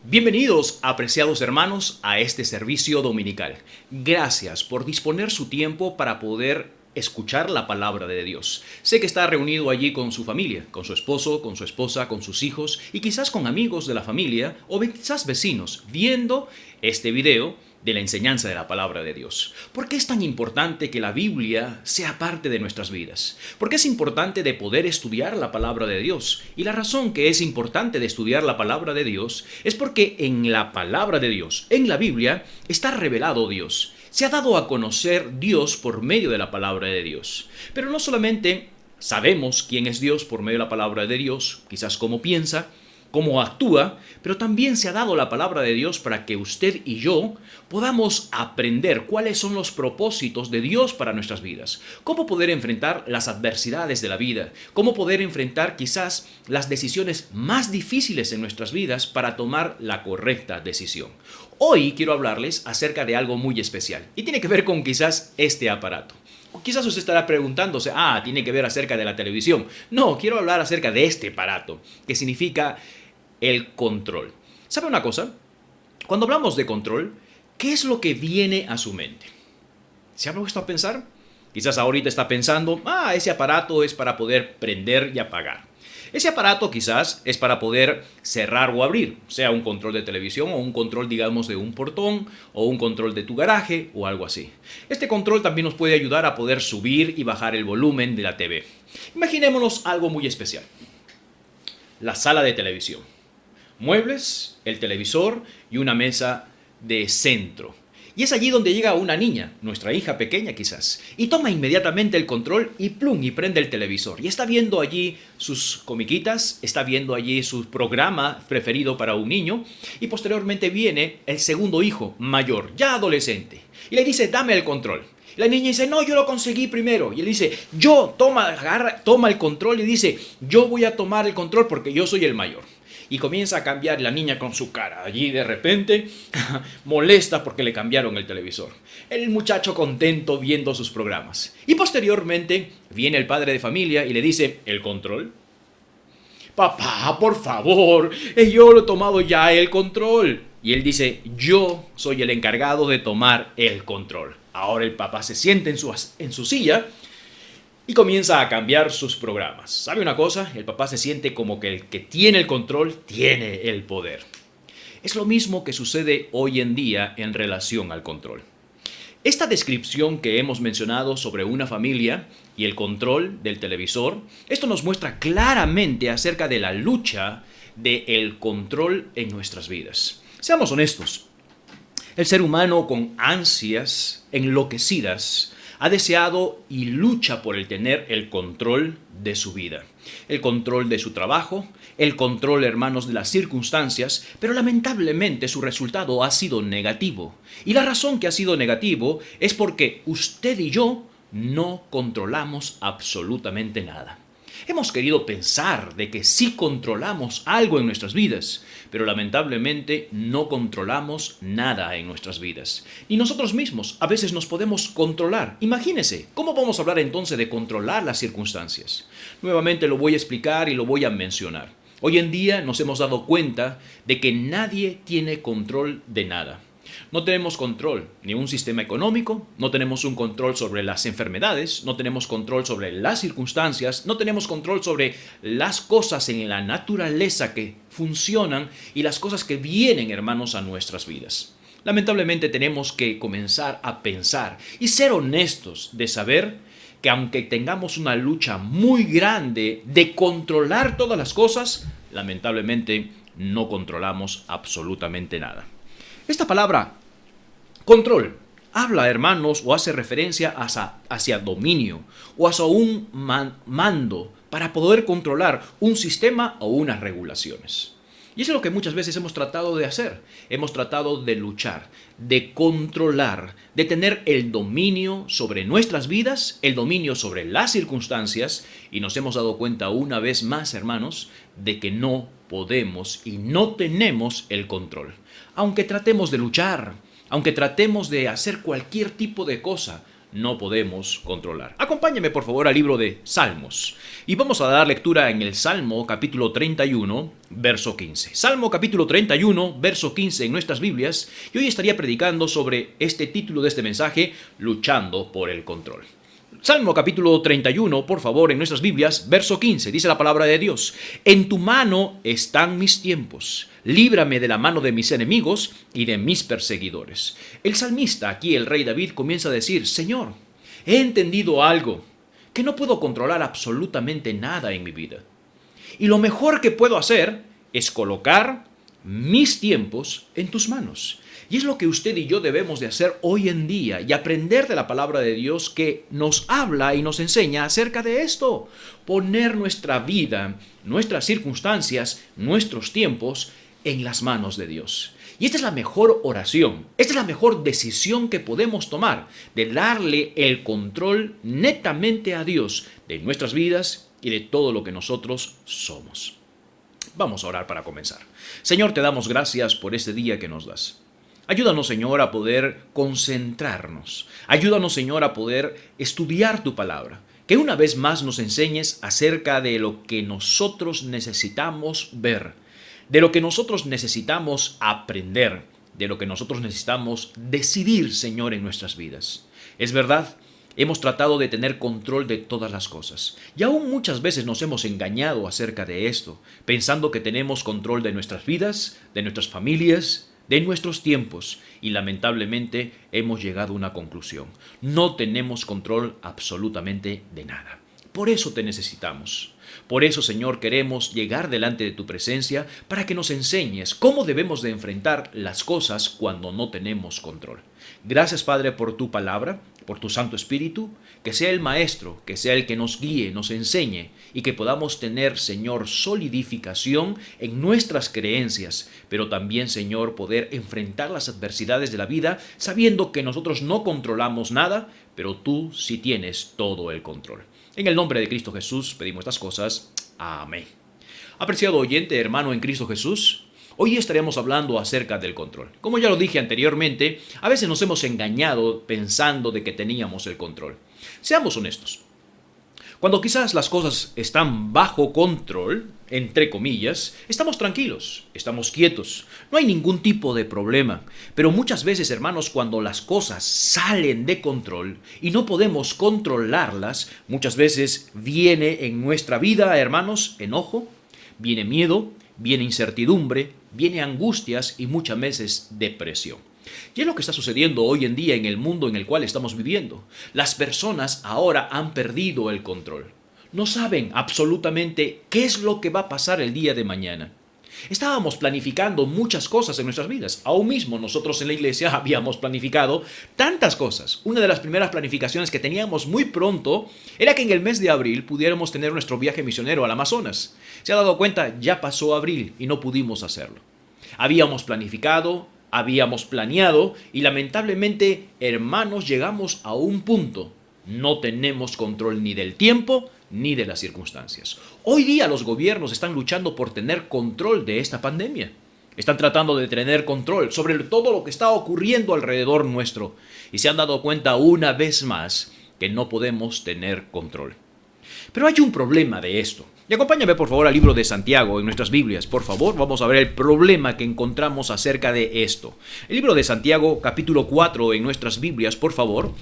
Bienvenidos, apreciados hermanos, a este servicio dominical. Gracias por disponer su tiempo para poder escuchar la palabra de Dios. Sé que está reunido allí con su familia, con su esposo, con su esposa, con sus hijos y quizás con amigos de la familia o quizás vecinos viendo este video de la enseñanza de la palabra de Dios. ¿Por qué es tan importante que la Biblia sea parte de nuestras vidas? ¿Por qué es importante de poder estudiar la palabra de Dios? Y la razón que es importante de estudiar la palabra de Dios es porque en la palabra de Dios, en la Biblia, está revelado Dios. Se ha dado a conocer Dios por medio de la palabra de Dios. Pero no solamente sabemos quién es Dios por medio de la palabra de Dios, quizás cómo piensa, cómo actúa, pero también se ha dado la palabra de Dios para que usted y yo podamos aprender cuáles son los propósitos de Dios para nuestras vidas, cómo poder enfrentar las adversidades de la vida, cómo poder enfrentar quizás las decisiones más difíciles en nuestras vidas para tomar la correcta decisión. Hoy quiero hablarles acerca de algo muy especial y tiene que ver con quizás este aparato. Quizás usted estará preguntándose, tiene que ver acerca de la televisión. No, quiero hablar acerca de este aparato, que significa el control. ¿Sabe una cosa? Cuando hablamos de control, ¿qué es lo que viene a su mente? ¿Se ha puesto a pensar? Quizás ahorita está pensando, ese aparato es para poder prender y apagar. Ese aparato quizás es para poder cerrar o abrir, sea un control de televisión o un control, digamos, de un portón o un control de tu garaje o algo así. Este control también nos puede ayudar a poder subir y bajar el volumen de la TV. Imaginémonos algo muy especial. La sala de televisión. Muebles, el televisor y una mesa de centro. Y es allí donde llega una niña, nuestra hija pequeña quizás, y toma inmediatamente el control y plum, y prende el televisor. Y está viendo allí sus comiquitas, está viendo allí su programa preferido para un niño, y posteriormente viene el segundo hijo, mayor, ya adolescente, y le dice, dame el control. La niña dice, no, yo lo conseguí primero. Y él dice, toma el control y dice, yo voy a tomar el control porque yo soy el mayor. Y comienza a cambiar la niña con su cara. Allí de repente molesta porque le cambiaron el televisor. El muchacho contento viendo sus programas. Y posteriormente viene el padre de familia y le dice, ¿el control? Papá, por favor, yo lo he tomado ya el control. Y él dice, yo soy el encargado de tomar el control. Ahora el papá se sienta en su silla y comienza a cambiar sus programas. ¿Sabe una cosa? El papá se siente como que el que tiene el control tiene el poder. Es lo mismo que sucede hoy en día en relación al control. Esta descripción que hemos mencionado sobre una familia y el control del televisor, esto nos muestra claramente acerca de la lucha del control en nuestras vidas. Seamos honestos. El ser humano con ansias enloquecidas ha deseado y lucha por el tener el control de su vida, el control de su trabajo, el control, hermanos, de las circunstancias, pero lamentablemente su resultado ha sido negativo. Y la razón que ha sido negativo es porque usted y yo no controlamos absolutamente nada. Hemos querido pensar de que sí controlamos algo en nuestras vidas, pero lamentablemente no controlamos nada en nuestras vidas. Ni nosotros mismos a veces nos podemos controlar. Imagínese, ¿cómo vamos a hablar entonces de controlar las circunstancias? Nuevamente lo voy a explicar y lo voy a mencionar. Hoy en día nos hemos dado cuenta de que nadie tiene control de nada. No tenemos control ni un sistema económico, no tenemos un control sobre las enfermedades, no tenemos control sobre las circunstancias, no tenemos control sobre las cosas en la naturaleza que funcionan y las cosas que vienen, hermanos, a nuestras vidas. Lamentablemente tenemos que comenzar a pensar y ser honestos de saber que aunque tengamos una lucha muy grande de controlar todas las cosas, lamentablemente no controlamos absolutamente nada. Esta palabra, control, habla, hermanos, o hace referencia hacia dominio o hacia un mando para poder controlar un sistema o unas regulaciones. Y eso es lo que muchas veces hemos tratado de hacer. Hemos tratado de luchar, de controlar, de tener el dominio sobre nuestras vidas, el dominio sobre las circunstancias, y nos hemos dado cuenta una vez más, hermanos, de que no podemos y no tenemos el control. Aunque tratemos de luchar, aunque tratemos de hacer cualquier tipo de cosa, no podemos controlar. Acompáñame por favor al libro de Salmos y vamos a dar lectura en el Salmo capítulo 31, verso 15. Salmo capítulo 31, verso 15 en nuestras Biblias, y hoy estaría predicando sobre este título de este mensaje, luchando por el control. Salmo capítulo 31, por favor, en nuestras Biblias, verso 15, dice la palabra de Dios: en tu mano están mis tiempos, líbrame de la mano de mis enemigos y de mis perseguidores. El salmista, aquí el rey David, comienza a decir: Señor, he entendido algo, que no puedo controlar absolutamente nada en mi vida. Y lo mejor que puedo hacer es colocar mis tiempos en tus manos. Y es lo que usted y yo debemos de hacer hoy en día y aprender de la palabra de Dios que nos habla y nos enseña acerca de esto. Poner nuestra vida, nuestras circunstancias, nuestros tiempos en las manos de Dios. Y esta es la mejor oración, esta es la mejor decisión que podemos tomar, de darle el control netamente a Dios de nuestras vidas y de todo lo que nosotros somos. Vamos a orar para comenzar. Señor, te damos gracias por este día que nos das. Ayúdanos, Señor, a poder concentrarnos. Ayúdanos, Señor, a poder estudiar tu palabra. Que una vez más nos enseñes acerca de lo que nosotros necesitamos ver, de lo que nosotros necesitamos aprender, de lo que nosotros necesitamos decidir, Señor, en nuestras vidas. Es verdad, hemos tratado de tener control de todas las cosas. Y aún muchas veces nos hemos engañado acerca de esto, pensando que tenemos control de nuestras vidas, de nuestras familias, de nuestros tiempos, y lamentablemente hemos llegado a una conclusión: no tenemos control absolutamente de nada. Por eso te necesitamos. Por eso, Señor, queremos llegar delante de tu presencia para que nos enseñes cómo debemos de enfrentar las cosas cuando no tenemos control. Gracias, Padre, por tu palabra, por tu Santo Espíritu, que sea el Maestro, que sea el que nos guíe, nos enseñe, y que podamos tener, Señor, solidificación en nuestras creencias, pero también, Señor, poder enfrentar las adversidades de la vida sabiendo que nosotros no controlamos nada, pero tú sí tienes todo el control. En el nombre de Cristo Jesús pedimos estas cosas. Amén. Apreciado oyente, hermano en Cristo Jesús, hoy estaremos hablando acerca del control. Como ya lo dije anteriormente, a veces nos hemos engañado pensando de que teníamos el control. Seamos honestos. Cuando quizás las cosas están bajo control, entre comillas, estamos tranquilos, estamos quietos, no hay ningún tipo de problema. Pero muchas veces, hermanos, cuando las cosas salen de control y no podemos controlarlas, muchas veces viene en nuestra vida, hermanos, enojo, viene miedo, viene incertidumbre, viene angustias y muchas veces depresión. Y es lo que está sucediendo hoy en día en el mundo en el cual estamos viviendo. Las personas ahora han perdido el control. No saben absolutamente qué es lo que va a pasar el día de mañana. Estábamos planificando muchas cosas en nuestras vidas. Aún mismo nosotros en la iglesia habíamos planificado tantas cosas. Una de las primeras planificaciones que teníamos muy pronto era que en el mes de abril pudiéramos tener nuestro viaje misionero al Amazonas. Se ha dado cuenta, ya pasó abril y no pudimos hacerlo. Habíamos planificado, habíamos planeado y lamentablemente, hermanos, llegamos a un punto. No tenemos control ni del tiempo ni de las circunstancias. Hoy día los gobiernos están luchando por tener control de esta pandemia. Están tratando de tener control sobre todo lo que está ocurriendo alrededor nuestro. Y se han dado cuenta una vez más que no podemos tener control. Pero hay un problema de esto. Y acompáñame por favor al libro de Santiago en nuestras Biblias. Por favor, vamos a ver el problema que encontramos acerca de esto. El libro de Santiago capítulo 4 en nuestras Biblias, por favor.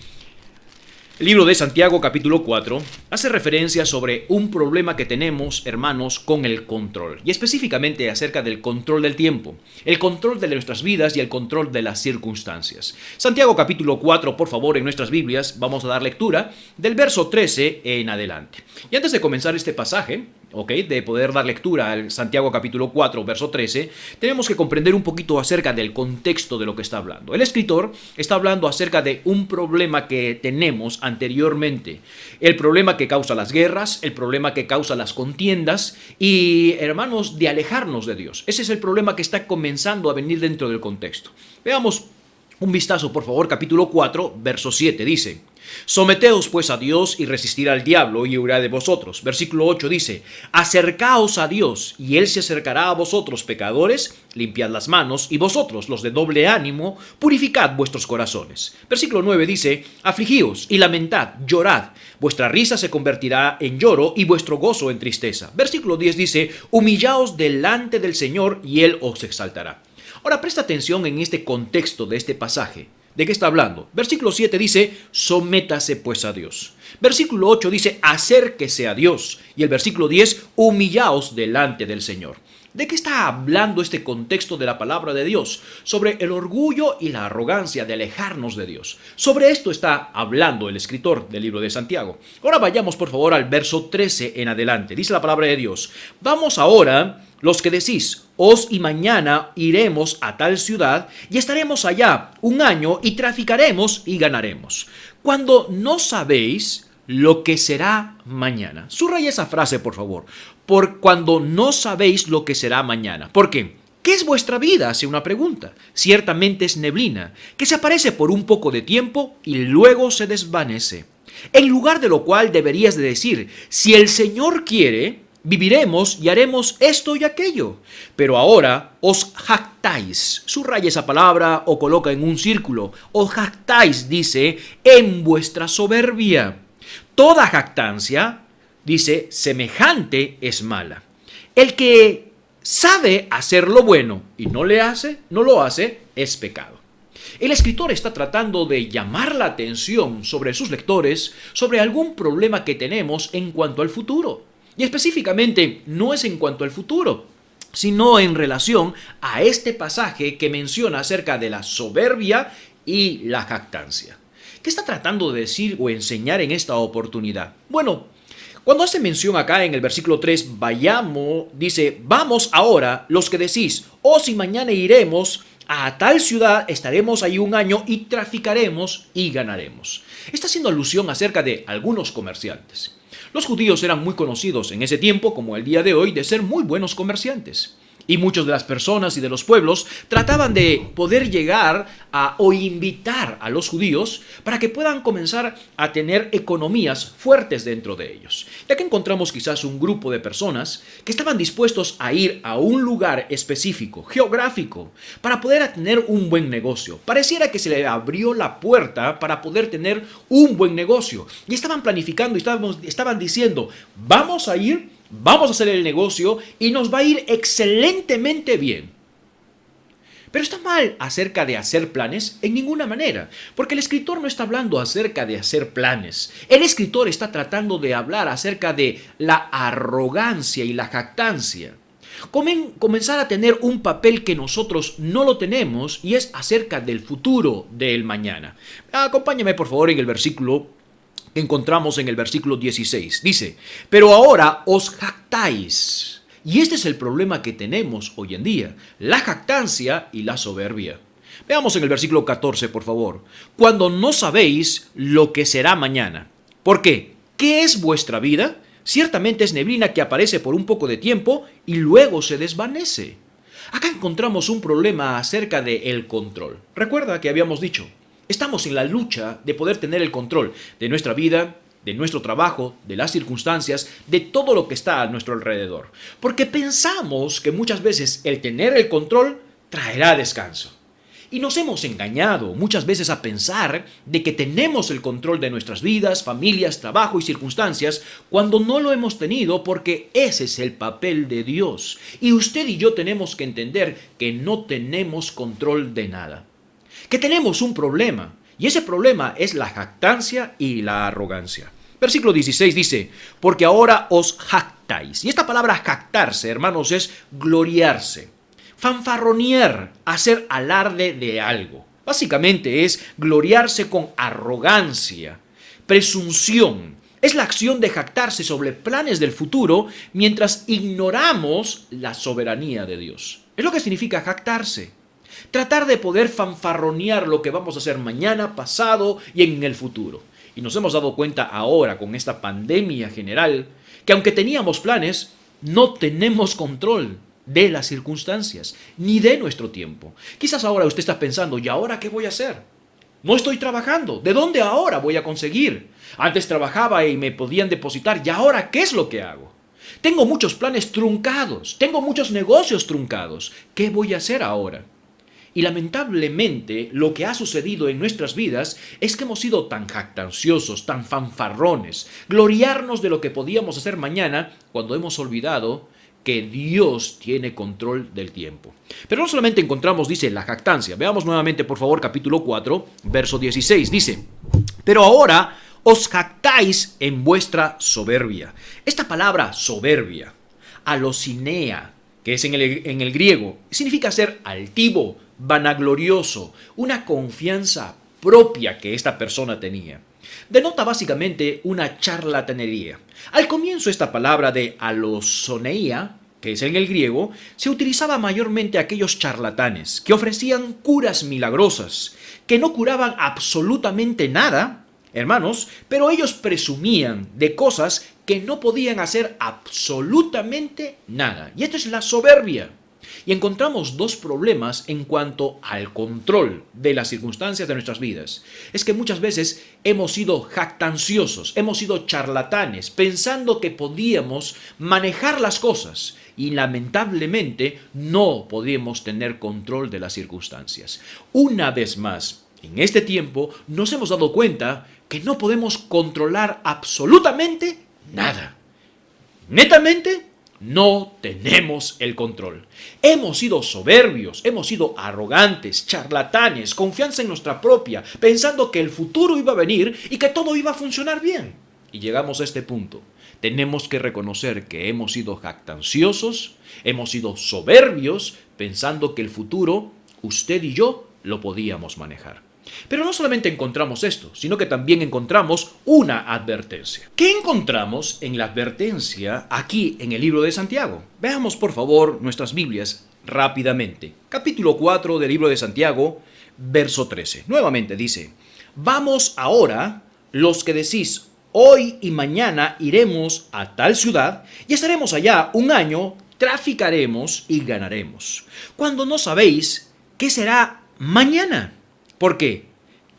El libro de Santiago capítulo 4 hace referencia sobre un problema que tenemos, hermanos, con el control. Y específicamente acerca del control del tiempo, el control de nuestras vidas y el control de las circunstancias. Santiago capítulo 4, por favor, en nuestras Biblias, vamos a dar lectura del verso 13 en adelante. Y antes de comenzar este pasaje, de poder dar lectura al Santiago capítulo 4, verso 13, tenemos que comprender un poquito acerca del contexto de lo que está hablando. El escritor está hablando acerca de un problema que tenemos anteriormente. El problema que causa las guerras, el problema que causa las contiendas y, hermanos, de alejarnos de Dios. Ese es el problema que está comenzando a venir dentro del contexto. Veamos Un vistazo, por favor, capítulo 4, verso 7, dice: Someteos pues a Dios y resistir al diablo y huirá de vosotros. Versículo 8 dice: Acercaos a Dios y Él se acercará a vosotros, pecadores, limpiad las manos, y vosotros, los de doble ánimo, purificad vuestros corazones. Versículo 9 dice: Afligíos y lamentad, llorad, vuestra risa se convertirá en lloro y vuestro gozo en tristeza. Versículo 10 dice: Humillaos delante del Señor y Él os exaltará. Ahora presta atención en este contexto de este pasaje. ¿De qué está hablando? Versículo 7 dice: sométase pues a Dios. Versículo 8 dice: acérquese a Dios. Y el versículo 10: humillaos delante del Señor. ¿De qué está hablando este contexto de la palabra de Dios? Sobre el orgullo y la arrogancia de alejarnos de Dios. Sobre esto está hablando el escritor del libro de Santiago. Ahora vayamos por favor al verso 13 en adelante. Dice la palabra de Dios: vamos ahora, los que decís, os y mañana iremos a tal ciudad y estaremos allá un año y traficaremos y ganaremos, cuando no sabéis lo que será mañana. Subraya esa frase, por favor. Por cuando no sabéis lo que será mañana. ¿Por qué? ¿Qué es vuestra vida? Hace una pregunta. Ciertamente es neblina, que se aparece por un poco de tiempo y luego se desvanece. En lugar de lo cual deberías de decir: si el Señor quiere, viviremos y haremos esto y aquello. Pero ahora os jactáis. Subraya esa palabra o coloca en un círculo. Os jactáis, dice, en vuestra soberbia. Toda jactancia, dice, semejante es mala. El que sabe hacer lo bueno y no lo hace, es pecado. El escritor está tratando de llamar la atención sobre sus lectores sobre algún problema que tenemos en cuanto al futuro. Y específicamente no es en cuanto al futuro, sino en relación a este pasaje que menciona acerca de la soberbia y la jactancia. ¿Qué está tratando de decir o enseñar en esta oportunidad? Bueno, cuando hace mención acá en el versículo 3, dice: vamos ahora, los que decís, si mañana iremos a tal ciudad, estaremos ahí un año y traficaremos y ganaremos. Está haciendo alusión acerca de algunos comerciantes. Los judíos eran muy conocidos en ese tiempo, como el día de hoy, de ser muy buenos comerciantes. Y muchas de las personas y de los pueblos trataban de poder llegar o invitar a los judíos para que puedan comenzar a tener economías fuertes dentro de ellos. Ya que encontramos quizás un grupo de personas que estaban dispuestos a ir a un lugar específico, geográfico, para poder tener un buen negocio. Pareciera que se le abrió la puerta para poder tener un buen negocio. Y estaban planificando y estaban diciendo: vamos a ir, vamos a hacer el negocio y nos va a ir excelentemente bien. Pero está mal acerca de hacer planes en ninguna manera, porque el escritor no está hablando acerca de hacer planes. El escritor está tratando de hablar acerca de la arrogancia y la jactancia. Comenzar a tener un papel que nosotros no lo tenemos, y es acerca del futuro del mañana. Acompáñame por favor en el versículo que encontramos en el versículo 16. Dice: pero ahora os jactáis. Y este es el problema que tenemos hoy en día: la jactancia y la soberbia. Veamos en el versículo 14, por favor. Cuando no sabéis lo que será mañana. ¿Por qué? ¿Qué es vuestra vida? Ciertamente es neblina que aparece por un poco de tiempo y luego se desvanece. Acá encontramos un problema acerca del control. Recuerda que habíamos dicho: estamos en la lucha de poder tener el control de nuestra vida, de nuestro trabajo, de las circunstancias, de todo lo que está a nuestro alrededor. Porque pensamos que muchas veces el tener el control traerá descanso. Y nos hemos engañado muchas veces a pensar de que tenemos el control de nuestras vidas, familias, trabajo y circunstancias, cuando no lo hemos tenido, porque ese es el papel de Dios. Y usted y yo tenemos que entender que no tenemos control de nada. Que tenemos un problema, y ese problema es la jactancia y la arrogancia. Versículo 16 dice: porque ahora os jactáis. Y esta palabra jactarse, hermanos, es gloriarse, fanfarronear, hacer alarde de algo. Básicamente es gloriarse con arrogancia, presunción. Es la acción de jactarse sobre planes del futuro mientras ignoramos la soberanía de Dios. Es lo que significa jactarse. Tratar de poder fanfarronear lo que vamos a hacer mañana, pasado y en el futuro. Y nos hemos dado cuenta ahora con esta pandemia general que aunque teníamos planes, no tenemos control. de las circunstancias, ni de nuestro tiempo. Quizás ahora usted está pensando, ¿y ahora qué voy a hacer? No estoy trabajando. ¿De dónde ahora voy a conseguir? Antes trabajaba y me podían depositar. ¿Y ahora qué es lo que hago? Tengo muchos planes truncados. Tengo muchos negocios truncados. ¿Qué voy a hacer ahora? Y lamentablemente lo que ha sucedido en nuestras vidas es que hemos sido tan jactanciosos, tan fanfarrones, gloriarnos de lo que podíamos hacer mañana cuando hemos olvidado que Dios tiene control del tiempo. Pero no solamente encontramos, dice, la jactancia. Veamos nuevamente, por favor, capítulo 4, verso 16. Dice, pero ahora os jactáis en vuestra soberbia. Esta palabra soberbia, alocinea, que es en el griego, significa ser altivo, vanaglorioso, una confianza propia que esta persona tenía. Denota básicamente una charlatanería. Al comienzo esta palabra de alozoneia, que es en el griego, se utilizaba mayormente a aquellos charlatanes que ofrecían curas milagrosas, que no curaban absolutamente nada, hermanos, pero ellos presumían de cosas que no podían hacer absolutamente nada. Y esto es la soberbia. Y encontramos dos problemas en cuanto al control de las circunstancias de nuestras vidas. Es que muchas veces hemos sido jactanciosos, hemos sido charlatanes, pensando que podíamos manejar las cosas y lamentablemente no podíamos tener control de las circunstancias. Una vez más, en este tiempo nos hemos dado cuenta que no podemos controlar absolutamente nada. Netamente, no tenemos el control. Hemos sido soberbios, hemos sido arrogantes, charlatanes, confianza en nuestra propia, pensando que el futuro iba a venir y que todo iba a funcionar bien. Y llegamos a este punto. Tenemos que reconocer que hemos sido jactanciosos, hemos sido soberbios, pensando que el futuro, usted y yo, lo podíamos manejar. Pero no solamente encontramos esto, sino que también encontramos una advertencia. ¿Qué encontramos en la advertencia aquí en el libro de Santiago? Veamos por favor nuestras Biblias rápidamente. Capítulo 4 del libro de Santiago, verso 13. Nuevamente dice, vamos ahora los que decís, hoy y mañana iremos a tal ciudad y estaremos allá un año, traficaremos y ganaremos. Cuando no sabéis qué será mañana. ¿Por qué?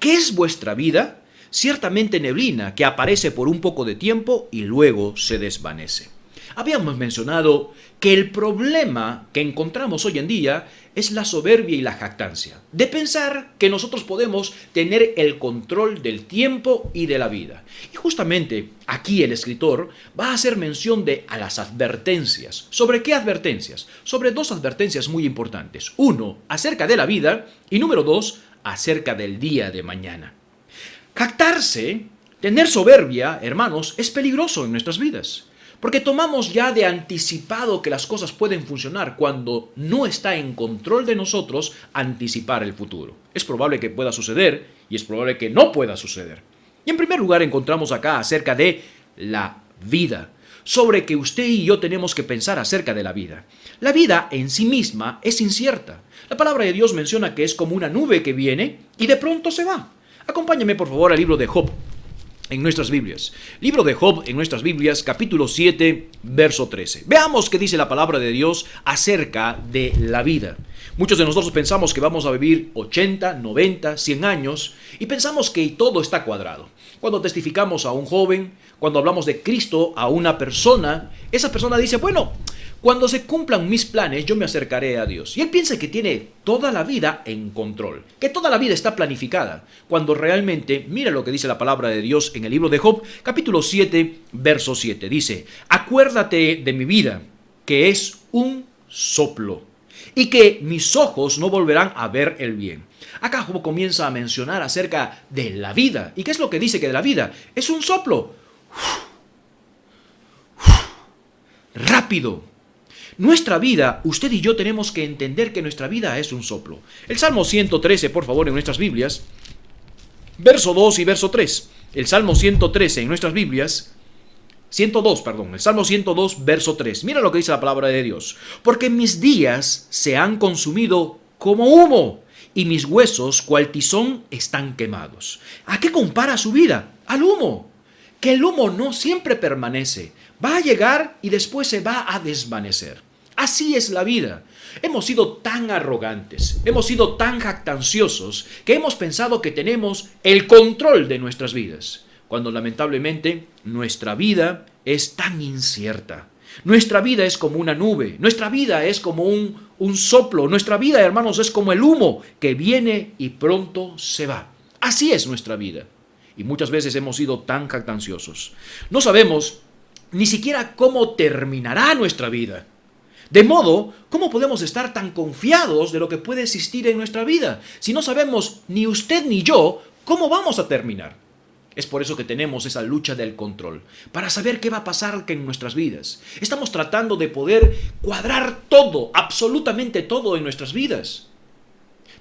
¿Qué es vuestra vida? Ciertamente neblina que aparece por un poco de tiempo y luego se desvanece. Habíamos mencionado que el problema que encontramos hoy en día es la soberbia y la jactancia, de pensar que nosotros podemos tener el control del tiempo y de la vida. Y justamente aquí el escritor va a hacer mención a las advertencias. ¿Sobre qué advertencias? Sobre dos advertencias muy importantes. Uno, acerca de la vida y número dos, acerca del día de mañana. Jactarse, tener soberbia, hermanos, es peligroso en nuestras vidas. Porque tomamos ya de anticipado que las cosas pueden funcionar cuando no está en control de nosotros anticipar el futuro. Es probable que pueda suceder y es probable que no pueda suceder. Y en primer lugar encontramos acá acerca de la vida, sobre que usted y yo tenemos que pensar acerca de la vida. La vida en sí misma es incierta. La palabra de Dios menciona que es como una nube que viene y de pronto se va. Acompáñame por favor al libro de Job en nuestras Biblias. Libro de Job en nuestras Biblias, capítulo 7, verso 13. Veamos qué dice la palabra de Dios acerca de la vida. Muchos de nosotros pensamos que vamos a vivir 80, 90, 100 años y pensamos que todo está cuadrado. Cuando testificamos a un joven, cuando hablamos de Cristo a una persona, esa persona dice, bueno, cuando se cumplan mis planes, yo me acercaré a Dios. Y él piensa que tiene toda la vida en control, que toda la vida está planificada, cuando realmente, mira lo que dice la palabra de Dios en el libro de Job, capítulo 7, verso 7. Dice, acuérdate de mi vida, que es un soplo, y que mis ojos no volverán a ver el bien. Acá Job comienza a mencionar acerca de la vida. ¿Y qué es lo que dice que de la vida? Es un soplo. Rápido. Nuestra vida, usted y yo tenemos que entender que nuestra vida es un soplo. El Salmo 113, por favor, en nuestras Biblias, verso 2 y verso 3. El Salmo 113 en nuestras Biblias, el Salmo 102, verso 3. Mira lo que dice la palabra de Dios. Porque mis días se han consumido como humo, y mis huesos, cual tizón, están quemados. ¿A qué compara su vida? Al humo. Que el humo no siempre permanece. Va a llegar y después se va a desvanecer. Así es la vida. Hemos sido tan arrogantes, hemos sido tan jactanciosos que hemos pensado que tenemos el control de nuestras vidas, cuando lamentablemente nuestra vida es tan incierta. Nuestra vida es como una nube, nuestra vida es como un soplo, nuestra vida, hermanos, es como el humo que viene y pronto se va. Así es nuestra vida. Y muchas veces hemos sido tan jactanciosos. No sabemos ni siquiera cómo terminará nuestra vida. De modo, ¿cómo podemos estar tan confiados de lo que puede existir en nuestra vida si no sabemos ni usted ni yo cómo vamos a terminar? Es por eso que tenemos esa lucha del control, para saber qué va a pasar en nuestras vidas. Estamos tratando de poder cuadrar todo, absolutamente todo en nuestras vidas.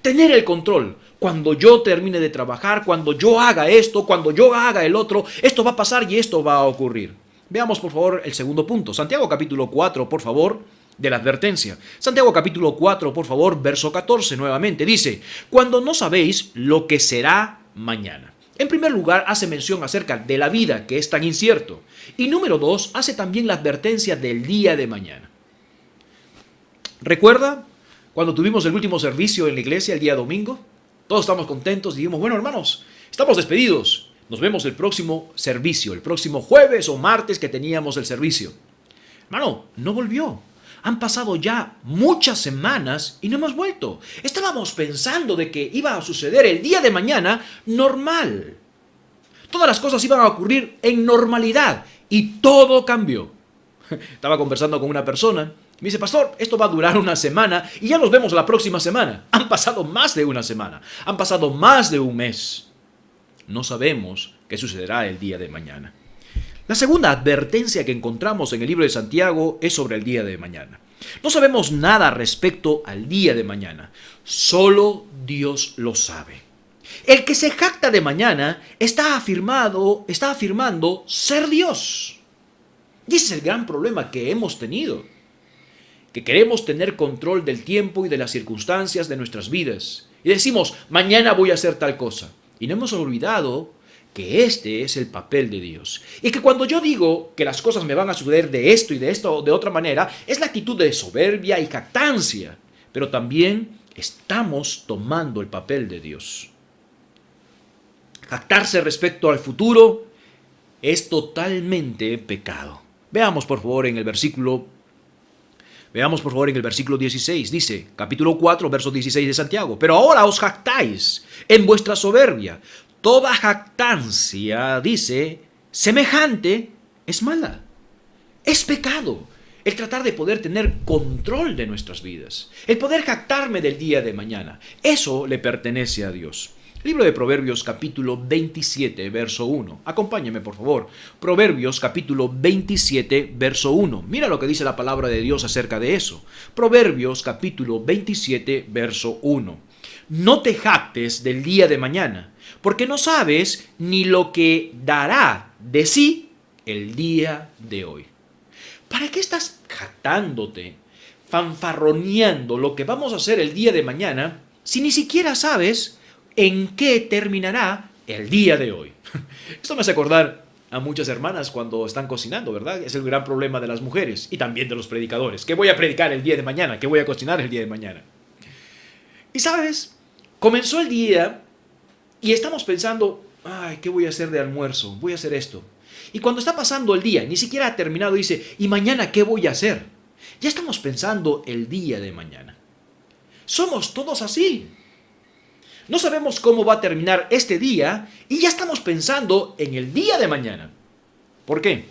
Tener el control. Cuando yo termine de trabajar, cuando yo haga esto, cuando yo haga el otro, esto va a pasar y esto va a ocurrir. Veamos por favor el segundo punto. Santiago capítulo 4, por favor, de la advertencia. Santiago capítulo 4, por favor, verso 14 nuevamente. Dice, cuando no sabéis lo que será mañana. En primer lugar, hace mención acerca de la vida, que es tan incierto. Y número 2, hace también la advertencia del día de mañana. ¿Recuerda cuando tuvimos el último servicio en la iglesia el día domingo? Todos estamos contentos y dijimos, bueno hermanos, estamos despedidos. Nos vemos el próximo servicio, el próximo jueves o martes que teníamos el servicio. Hermano, no volvió. Han pasado ya muchas semanas y no hemos vuelto. Estábamos pensando de que iba a suceder el día de mañana normal. Todas las cosas iban a ocurrir en normalidad y todo cambió. Estaba conversando con una persona. Me dice, pastor, esto va a durar una semana y ya nos vemos la próxima semana. Han pasado más de una semana. Han pasado más de un mes. No sabemos qué sucederá el día de mañana. La segunda advertencia que encontramos en el libro de Santiago es sobre el día de mañana. No sabemos nada respecto al día de mañana. Solo Dios lo sabe. El que se jacta de mañana está afirmando ser Dios. Y ese es el gran problema que hemos tenido. Que queremos tener control del tiempo y de las circunstancias de nuestras vidas. Y decimos, mañana voy a hacer tal cosa. Y no hemos olvidado que este es el papel de Dios. Y que cuando yo digo que las cosas me van a suceder de esto y de esto de otra manera, es la actitud de soberbia y jactancia. Pero también estamos tomando el papel de Dios. Jactarse respecto al futuro es totalmente pecado. Veamos por favor en el versículo 16, dice, capítulo 4, verso 16 de Santiago. Pero ahora os jactáis en vuestra soberbia. Toda jactancia, dice, semejante es mala. Es pecado el tratar de poder tener control de nuestras vidas. El poder jactarme del día de mañana. Eso le pertenece a Dios. Libro de Proverbios capítulo 27, verso 1. Acompáñame, por favor. Proverbios capítulo 27, verso 1. Mira lo que dice la palabra de Dios acerca de eso. Proverbios capítulo 27, verso 1. No te jactes del día de mañana, porque no sabes ni lo que dará de sí el día de hoy. ¿Para qué estás jactándote, fanfarroneando lo que vamos a hacer el día de mañana, si ni siquiera sabes en qué terminará el día de hoy? Esto me hace acordar a muchas hermanas cuando están cocinando, ¿verdad? Es el gran problema de las mujeres y también de los predicadores. ¿Qué voy a predicar el día de mañana? ¿Qué voy a cocinar el día de mañana? Y sabes, comenzó el día y estamos pensando, ay, ¿qué voy a hacer de almuerzo? Voy a hacer esto. Y cuando está pasando el día, ni siquiera ha terminado, dice, ¿y mañana qué voy a hacer? Ya estamos pensando el día de mañana. Somos todos así. No sabemos cómo va a terminar este día y ya estamos pensando en el día de mañana. ¿Por qué?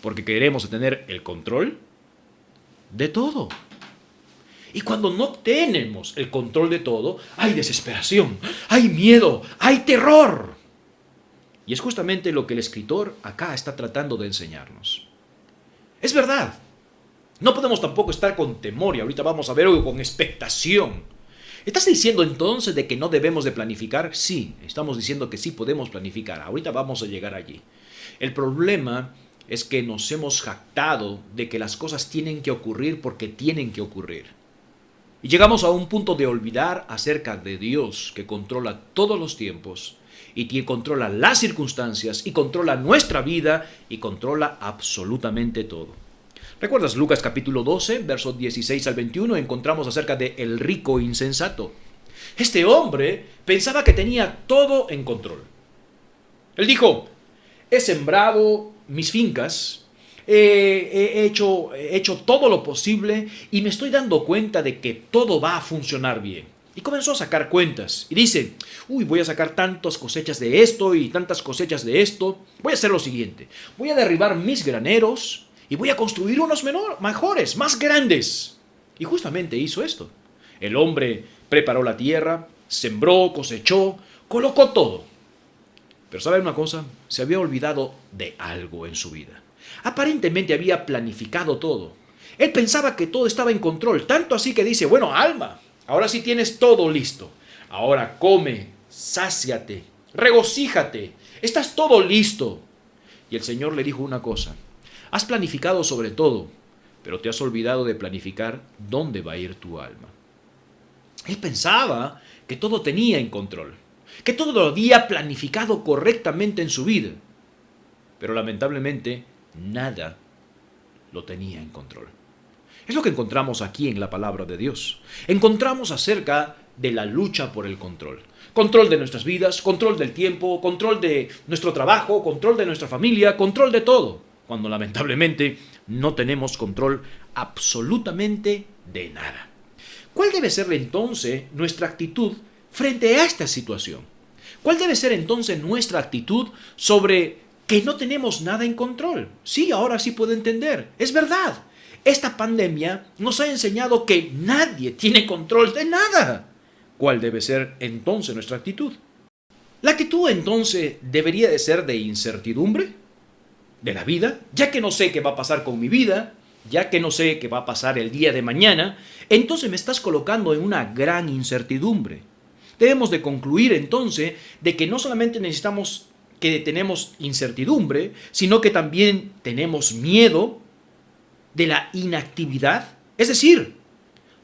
Porque queremos tener el control de todo. Y cuando no tenemos el control de todo, hay desesperación, hay miedo, hay terror. Y es justamente lo que el escritor acá está tratando de enseñarnos. Es verdad. No podemos tampoco estar con temor, y ahorita vamos a ver algo con expectación. ¿Estás diciendo entonces de que no debemos de planificar? Sí, estamos diciendo que sí podemos planificar. Ahorita vamos a llegar allí. El problema es que nos hemos jactado de que las cosas tienen que ocurrir porque tienen que ocurrir. Y llegamos a un punto de olvidar acerca de Dios, que controla todos los tiempos y que controla las circunstancias y controla nuestra vida y controla absolutamente todo. ¿Recuerdas Lucas capítulo 12, versos 16 al 21? Encontramos acerca de el rico insensato. Este hombre pensaba que tenía todo en control. Él dijo: he sembrado mis fincas, he hecho todo lo posible y me estoy dando cuenta de que todo va a funcionar bien. Y comenzó a sacar cuentas y dice: voy a sacar tantas cosechas de esto y tantas cosechas de esto. Voy a hacer lo siguiente: voy a derribar mis graneros y voy a construir unos mejores, más grandes. Y justamente hizo esto. El hombre preparó la tierra, sembró, cosechó, colocó todo. Pero ¿sabe una cosa? Se había olvidado de algo en su vida. Aparentemente había planificado todo. Él pensaba que todo estaba en control, tanto así que dice: bueno, Alma, ahora sí tienes todo listo. Ahora come, sáciate, regocíjate, estás todo listo. Y el Señor le dijo una cosa: has planificado sobre todo, pero te has olvidado de planificar dónde va a ir tu alma. Él pensaba que todo tenía en control, que todo lo había planificado correctamente en su vida, pero lamentablemente nada lo tenía en control. Es lo que encontramos aquí en la palabra de Dios. Encontramos acerca de la lucha por el control. Control de nuestras vidas, control del tiempo, control de nuestro trabajo, control de nuestra familia, control de todo, cuando lamentablemente no tenemos control absolutamente de nada. ¿Cuál debe ser entonces nuestra actitud frente a esta situación? ¿Cuál debe ser entonces nuestra actitud sobre que no tenemos nada en control? Sí, ahora sí puedo entender. Es verdad. Esta pandemia nos ha enseñado que nadie tiene control de nada. ¿Cuál debe ser entonces nuestra actitud? La actitud entonces debería de ser de incertidumbre de la vida, ya que no sé qué va a pasar con mi vida, ya que no sé qué va a pasar el día de mañana, entonces me estás colocando en una gran incertidumbre. Debemos de concluir entonces de que no solamente necesitamos que tenemos incertidumbre, sino que también tenemos miedo de la inactividad. Es decir,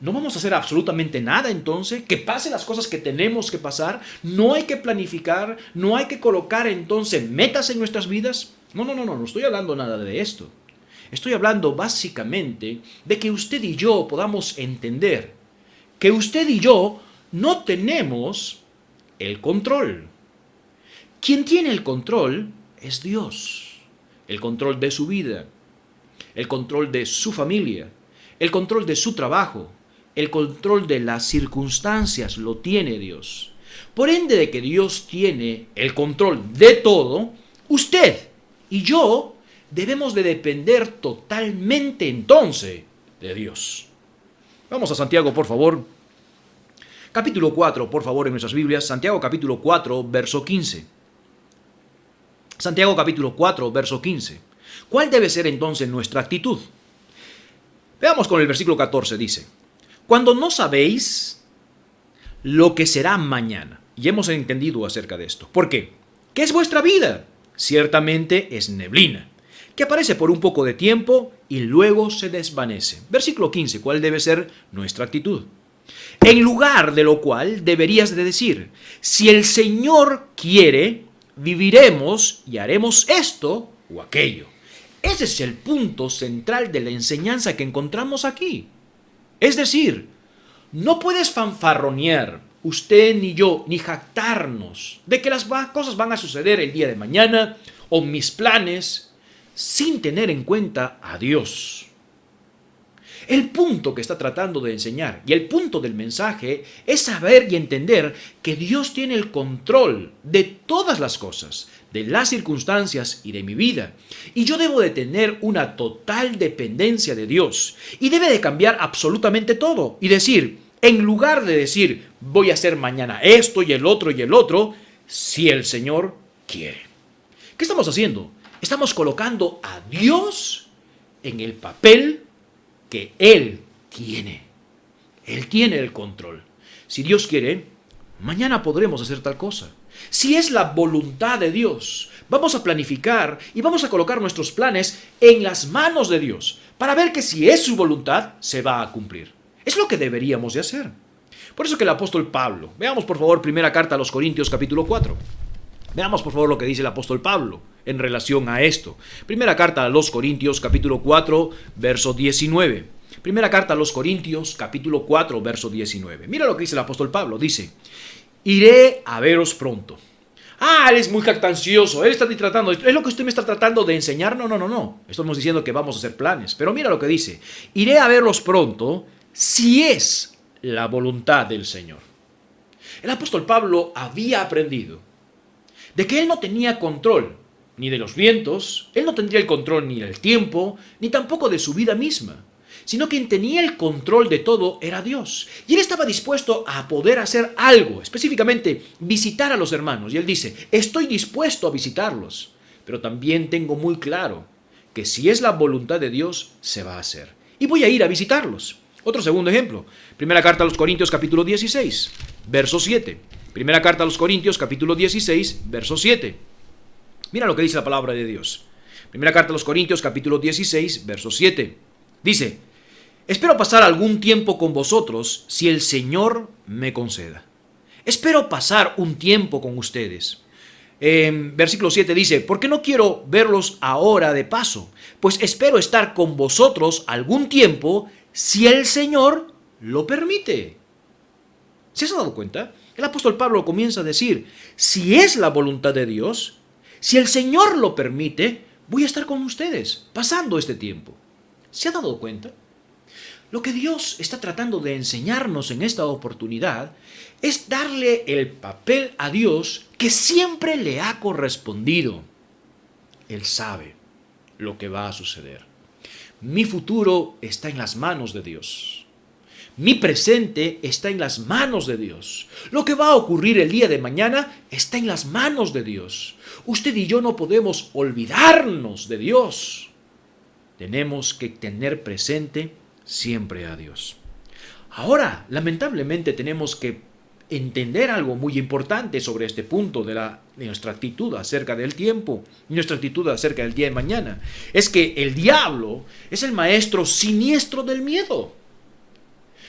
no vamos a hacer absolutamente nada entonces, que pasen las cosas que tenemos que pasar, no hay que planificar, no hay que colocar entonces metas en nuestras vidas. No estoy hablando nada de esto. Estoy hablando básicamente de que usted y yo podamos entender que usted y yo no tenemos el control. Quien tiene el control es Dios. El control de su vida, el control de su familia, el control de su trabajo, el control de las circunstancias lo tiene Dios. Por ende de que Dios tiene el control de todo, usted y yo debemos de depender totalmente entonces de Dios. Vamos a Santiago, por favor. Capítulo 4, por favor, en nuestras Biblias. Santiago capítulo 4, verso 15. Santiago capítulo 4, verso 15. ¿Cuál debe ser entonces nuestra actitud? Veamos con el versículo 14, dice: cuando no sabéis lo que será mañana. Y hemos entendido acerca de esto. ¿Por qué? ¿Qué es vuestra vida? Ciertamente es neblina, que aparece por un poco de tiempo y luego se desvanece. Versículo 15, ¿cuál debe ser nuestra actitud? En lugar de lo cual deberías de decir: si el Señor quiere, viviremos y haremos esto o aquello. Ese es el punto central de la enseñanza que encontramos aquí. Es decir, no puedes fanfarronear, usted ni yo, ni jactarnos de que las cosas van a suceder el día de mañana o mis planes, sin tener en cuenta a Dios. El punto que está tratando de enseñar y el punto del mensaje es saber y entender que Dios tiene el control de todas las cosas, de las circunstancias y de mi vida. Y yo debo de tener una total dependencia de Dios. Y debe de cambiar absolutamente todo. Y decir, en lugar de decir, voy a hacer mañana esto y el otro, si el Señor quiere. ¿Qué estamos haciendo? Estamos colocando a Dios en el papel que Él tiene. Él tiene el control. Si Dios quiere, mañana podremos hacer tal cosa. Si es la voluntad de Dios, vamos a planificar y vamos a colocar nuestros planes en las manos de Dios para ver que si es su voluntad, se va a cumplir. Es lo que deberíamos de hacer. Por eso que el apóstol Pablo, veamos por favor primera carta a los Corintios capítulo 4. Veamos por favor lo que dice el apóstol Pablo en relación a esto. Primera carta a los Corintios, capítulo 4, verso 19. Primera carta a los Corintios, capítulo 4, verso 19. Mira lo que dice el apóstol Pablo. Dice: iré a veros pronto. Él es muy jactancioso, él está tratando, ¿es lo que usted me está tratando de enseñar? No. Estamos diciendo que vamos a hacer planes. Pero mira lo que dice: iré a verlos pronto si es la voluntad del Señor. El apóstol Pablo había aprendido de que él no tenía control ni de los vientos, él no tendría el control ni del tiempo, ni tampoco de su vida misma, sino quien tenía el control de todo era Dios. Y él estaba dispuesto a poder hacer algo, específicamente visitar a los hermanos. Y él dice: estoy dispuesto a visitarlos, pero también tengo muy claro que si es la voluntad de Dios, se va a hacer. Y voy a ir a visitarlos. Otro segundo ejemplo, primera carta a los Corintios, capítulo 16, verso 7. Primera carta a los Corintios, capítulo 16, verso 7. Mira lo que dice la palabra de Dios. Primera carta a los Corintios, capítulo 16, verso 7. Dice: espero pasar algún tiempo con vosotros si el Señor me conceda. Espero pasar un tiempo con ustedes. Versículo 7 dice: porque no quiero verlos ahora de paso, pues espero estar con vosotros algún tiempo si el Señor lo permite. ¿Se has dado cuenta? El apóstol Pablo comienza a decir: si es la voluntad de Dios, si el Señor lo permite, voy a estar con ustedes pasando este tiempo. ¿Se ha dado cuenta? Lo que Dios está tratando de enseñarnos en esta oportunidad es darle el papel a Dios que siempre le ha correspondido. Él sabe lo que va a suceder. Mi futuro está en las manos de Dios. Mi presente está en las manos de Dios. Lo que va a ocurrir el día de mañana está en las manos de Dios. Usted y yo no podemos olvidarnos de Dios. Tenemos que tener presente siempre a Dios. Ahora, lamentablemente, tenemos que entender algo muy importante sobre este punto de nuestra actitud acerca del tiempo, nuestra actitud acerca del día de mañana. Es que el diablo es el maestro siniestro del miedo.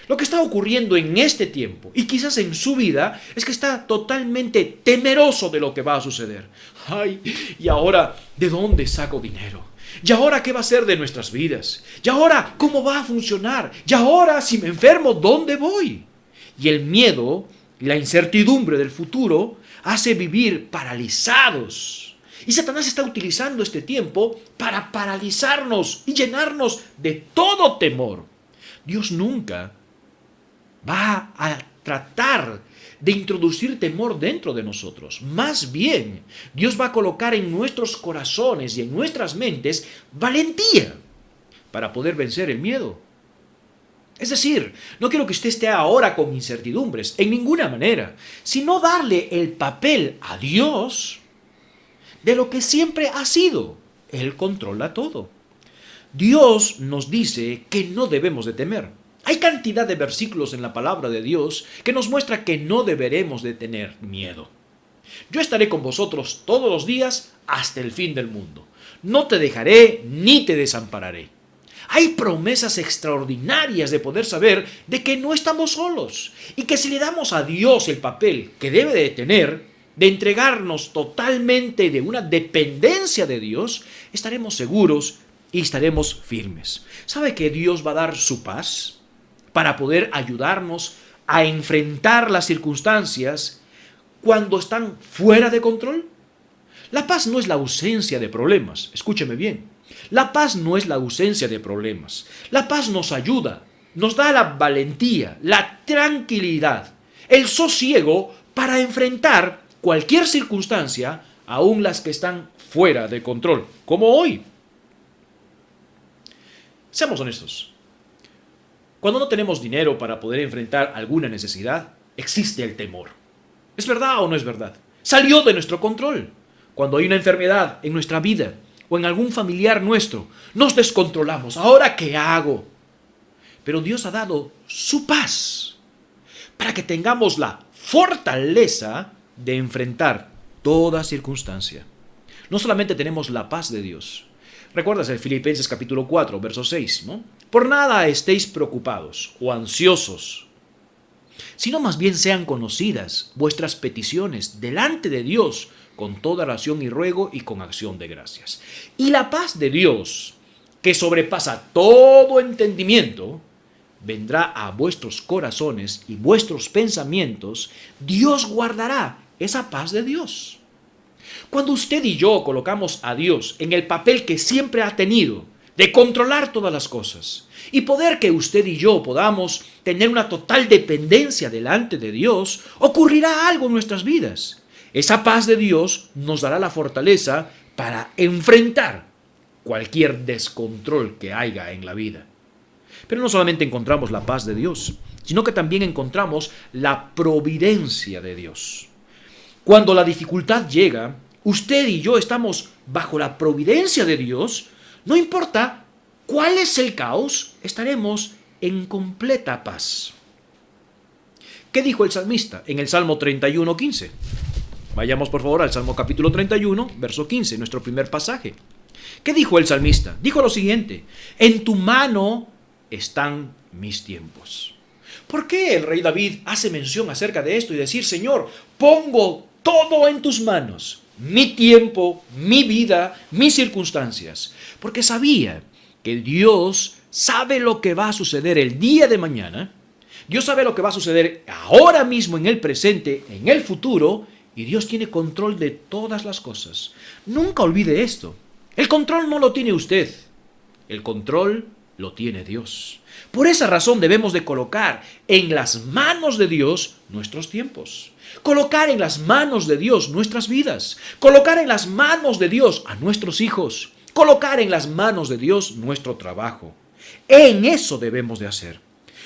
Lo que está ocurriendo en este tiempo, y quizás en su vida, es que está totalmente temeroso de lo que va a suceder. ¿Y ahora de dónde saco dinero? ¿Y ahora qué va a ser de nuestras vidas? ¿Y ahora cómo va a funcionar? ¿Y ahora si me enfermo, dónde voy? Y el miedo, la incertidumbre del futuro, hace vivir paralizados. Y Satanás está utilizando este tiempo para paralizarnos y llenarnos de todo temor. Dios nunca va a tratar de introducir temor dentro de nosotros. Más bien, Dios va a colocar en nuestros corazones y en nuestras mentes valentía para poder vencer el miedo. Es decir, no quiero que usted esté ahora con incertidumbres, en ninguna manera, sino darle el papel a Dios de lo que siempre ha sido. Él controla todo. Dios nos dice que no debemos de temer. Hay cantidad de versículos en la palabra de Dios que nos muestra que no deberemos de tener miedo. Yo estaré con vosotros todos los días hasta el fin del mundo. No te dejaré ni te desampararé. Hay promesas extraordinarias de poder saber de que no estamos solos y que si le damos a Dios el papel que debe de tener, de entregarnos totalmente de una dependencia de Dios, estaremos seguros y estaremos firmes. ¿Sabe que Dios va a dar su paz para poder ayudarnos a enfrentar las circunstancias cuando están fuera de control? La paz no es la ausencia de problemas, escúcheme bien. La paz no es la ausencia de problemas. La paz nos ayuda, nos da la valentía, la tranquilidad, el sosiego para enfrentar cualquier circunstancia, aun las que están fuera de control, como hoy. Seamos honestos. Cuando no tenemos dinero para poder enfrentar alguna necesidad, existe el temor. ¿Es verdad o no es verdad? Salió de nuestro control. Cuando hay una enfermedad en nuestra vida o en algún familiar nuestro, nos descontrolamos. ¿Ahora qué hago? Pero Dios ha dado su paz para que tengamos la fortaleza de enfrentar toda circunstancia. No solamente tenemos la paz de Dios. ¿Recuerdas el Filipenses capítulo 4, verso 6, ¿no? Por nada estéis preocupados o ansiosos, sino más bien sean conocidas vuestras peticiones delante de Dios con toda oración y ruego y con acción de gracias. Y la paz de Dios, que sobrepasa todo entendimiento, vendrá a vuestros corazones y vuestros pensamientos. Dios guardará esa paz de Dios. Cuando usted y yo colocamos a Dios en el papel que siempre ha tenido, de controlar todas las cosas, y poder que usted y yo podamos tener una total dependencia delante de Dios, ocurrirá algo en nuestras vidas. Esa paz de Dios nos dará la fortaleza para enfrentar cualquier descontrol que haya en la vida. Pero no solamente encontramos la paz de Dios, sino que también encontramos la providencia de Dios. Cuando la dificultad llega, usted y yo estamos bajo la providencia de Dios. No importa cuál es el caos, estaremos en completa paz. ¿Qué dijo el salmista en el Salmo 31:15? Vayamos por favor al Salmo capítulo 31, verso 15, nuestro primer pasaje. ¿Qué dijo el salmista? Dijo lo siguiente: en tu mano están mis tiempos. ¿Por qué el rey David hace mención acerca de esto y decir: Señor, pongo todo en tus manos, mi tiempo, mi vida, mis circunstancias? Porque sabía que Dios sabe lo que va a suceder el día de mañana. Dios sabe lo que va a suceder ahora mismo, en el presente, en el futuro, y Dios tiene control de todas las cosas. Nunca olvide esto. El control no lo tiene usted. El control lo tiene Dios. Por esa razón debemos de colocar en las manos de Dios nuestros tiempos. Colocar en las manos de Dios nuestras vidas. Colocar en las manos de Dios a nuestros hijos. Colocar en las manos de Dios nuestro trabajo. En eso debemos de hacer.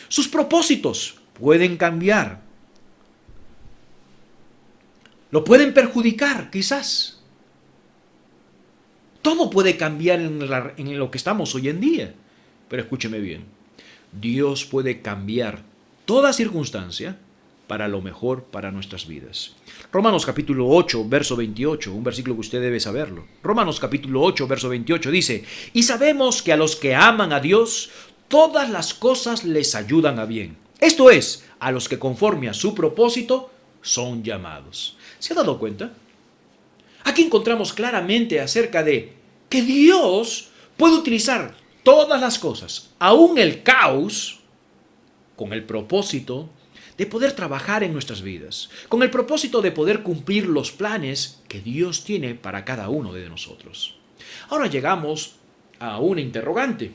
Sus propósitos pueden cambiar. Lo pueden perjudicar, quizás. Todo puede cambiar en lo que estamos hoy en día. Pero escúcheme bien. Dios puede cambiar toda circunstancia para lo mejor para nuestras vidas. Romanos capítulo 8, verso 28, un versículo que usted debe saberlo. Romanos capítulo 8, verso 28 dice: y sabemos que a los que aman a Dios, todas las cosas les ayudan a bien. Esto es, a los que conforme a su propósito son llamados. ¿Se ha dado cuenta? Aquí encontramos claramente acerca de que Dios puede utilizar todas las cosas, aún el caos, con el propósito de poder trabajar en nuestras vidas, con el propósito de poder cumplir los planes que Dios tiene para cada uno de nosotros. Ahora llegamos a una interrogante.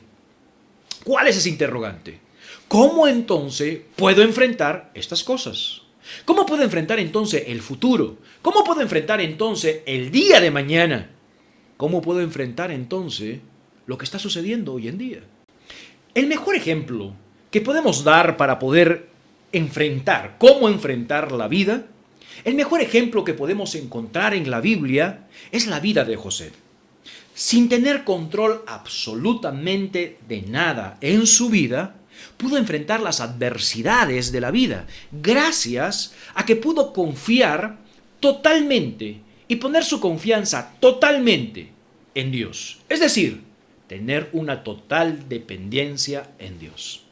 ¿Cuál es ese interrogante? ¿Cómo entonces puedo enfrentar estas cosas? ¿Cómo puedo enfrentar entonces el futuro? ¿Cómo puedo enfrentar entonces el día de mañana? ¿Cómo puedo enfrentar entonces lo que está sucediendo hoy en día? El mejor ejemplo que podemos dar para poder enfrentar, cómo enfrentar la vida, el mejor ejemplo que podemos encontrar en la Biblia es la vida de José. Sin tener control absolutamente de nada en su vida, pudo enfrentar las adversidades de la vida gracias a que pudo confiar totalmente y poner su confianza totalmente en Dios. Es decir, tener una total dependencia en Dios.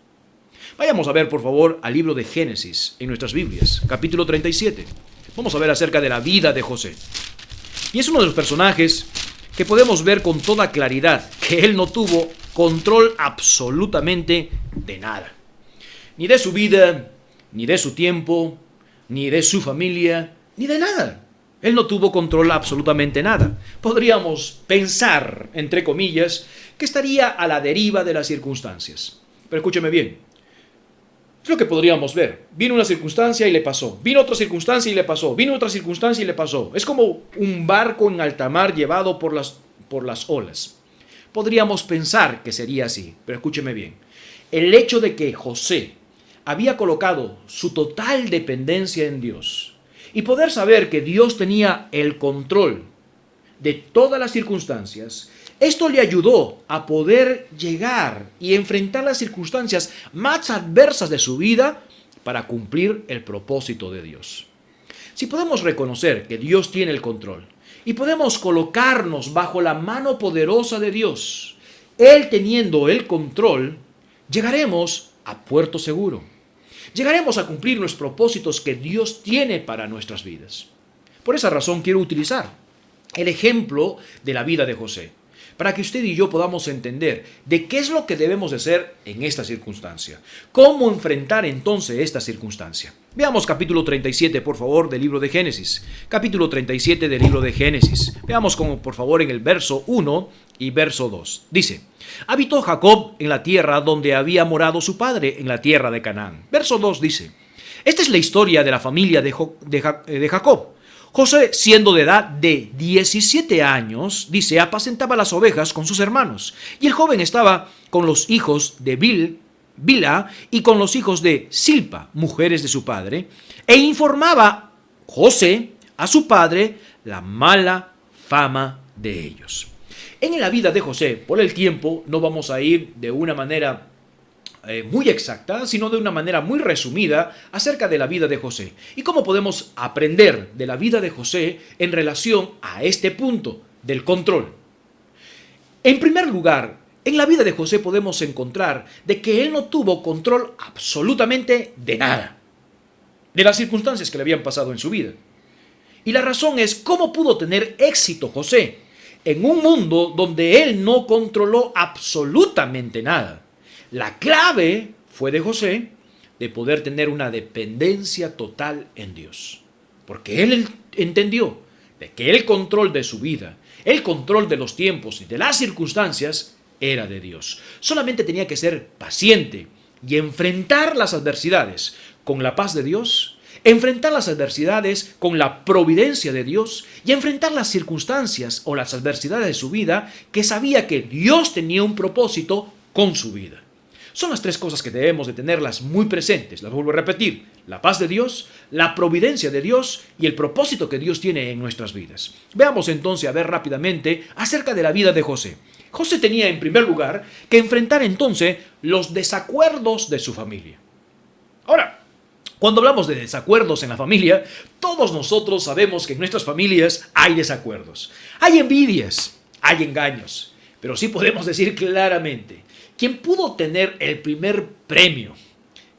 Vayamos a ver, por favor, al libro de Génesis en nuestras Biblias, capítulo 37. Vamos a ver acerca de la vida de José. Y es uno de los personajes que podemos ver con toda claridad que él no tuvo control absolutamente de nada. Ni de su vida, ni de su tiempo, ni de su familia, ni de nada. Él no tuvo control absolutamente nada. Podríamos pensar, entre comillas, que estaría a la deriva de las circunstancias. Pero escúcheme bien. Es lo que podríamos ver. Vino una circunstancia y le pasó. Vino otra circunstancia y le pasó. Vino otra circunstancia y le pasó. Es como un barco en alta mar llevado por las olas. Podríamos pensar que sería así, pero escúcheme bien. El hecho de que José había colocado su total dependencia en Dios y poder saber que Dios tenía el control de todas las circunstancias, esto le ayudó a poder llegar y enfrentar las circunstancias más adversas de su vida para cumplir el propósito de Dios. Si podemos reconocer que Dios tiene el control y podemos colocarnos bajo la mano poderosa de Dios, Él teniendo el control, llegaremos a puerto seguro. Llegaremos a cumplir los propósitos que Dios tiene para nuestras vidas. Por esa razón quiero utilizar el ejemplo de la vida de José, para que usted y yo podamos entender de qué es lo que debemos de hacer en esta circunstancia. ¿Cómo enfrentar entonces esta circunstancia? Veamos capítulo 37, por favor, del libro de Génesis. Capítulo 37 del libro de Génesis. Veamos como, por favor, en el verso 1 y verso 2. Dice: habitó Jacob en la tierra donde había morado su padre, en la tierra de Canaán. Verso 2 dice: esta es la historia de la familia de Jacob. José, siendo de edad de 17 años, dice, apacentaba las ovejas con sus hermanos. Y el joven estaba con los hijos de Bilha y con los hijos de Silpa, mujeres de su padre, e informaba José a su padre la mala fama de ellos. En la vida de José, por el tiempo, no vamos a ir de una manera muy exacta, sino de una manera muy resumida acerca de la vida de José y cómo podemos aprender de la vida de José en relación a este punto del control. En primer lugar, en la vida de José podemos encontrar de que él no tuvo control absolutamente de nada, de las circunstancias que le habían pasado en su vida. Y la razón es cómo pudo tener éxito José en un mundo donde él no controló absolutamente nada. La clave fue de José de poder tener una dependencia total en Dios, porque él entendió de que el control de su vida, el control de los tiempos y de las circunstancias era de Dios. Solamente tenía que ser paciente y enfrentar las adversidades con la paz de Dios, enfrentar las adversidades con la providencia de Dios y enfrentar las circunstancias o las adversidades de su vida que sabía que Dios tenía un propósito con su vida. Son las tres cosas que debemos de tenerlas muy presentes. Las vuelvo a repetir: la paz de Dios, la providencia de Dios y el propósito que Dios tiene en nuestras vidas. Veamos entonces a ver rápidamente acerca de la vida de José. José tenía en primer lugar que enfrentar entonces los desacuerdos de su familia. Ahora, cuando hablamos de desacuerdos en la familia, todos nosotros sabemos que en nuestras familias hay desacuerdos. Hay envidias, hay engaños, pero sí podemos decir claramente: quien pudo tener el primer premio,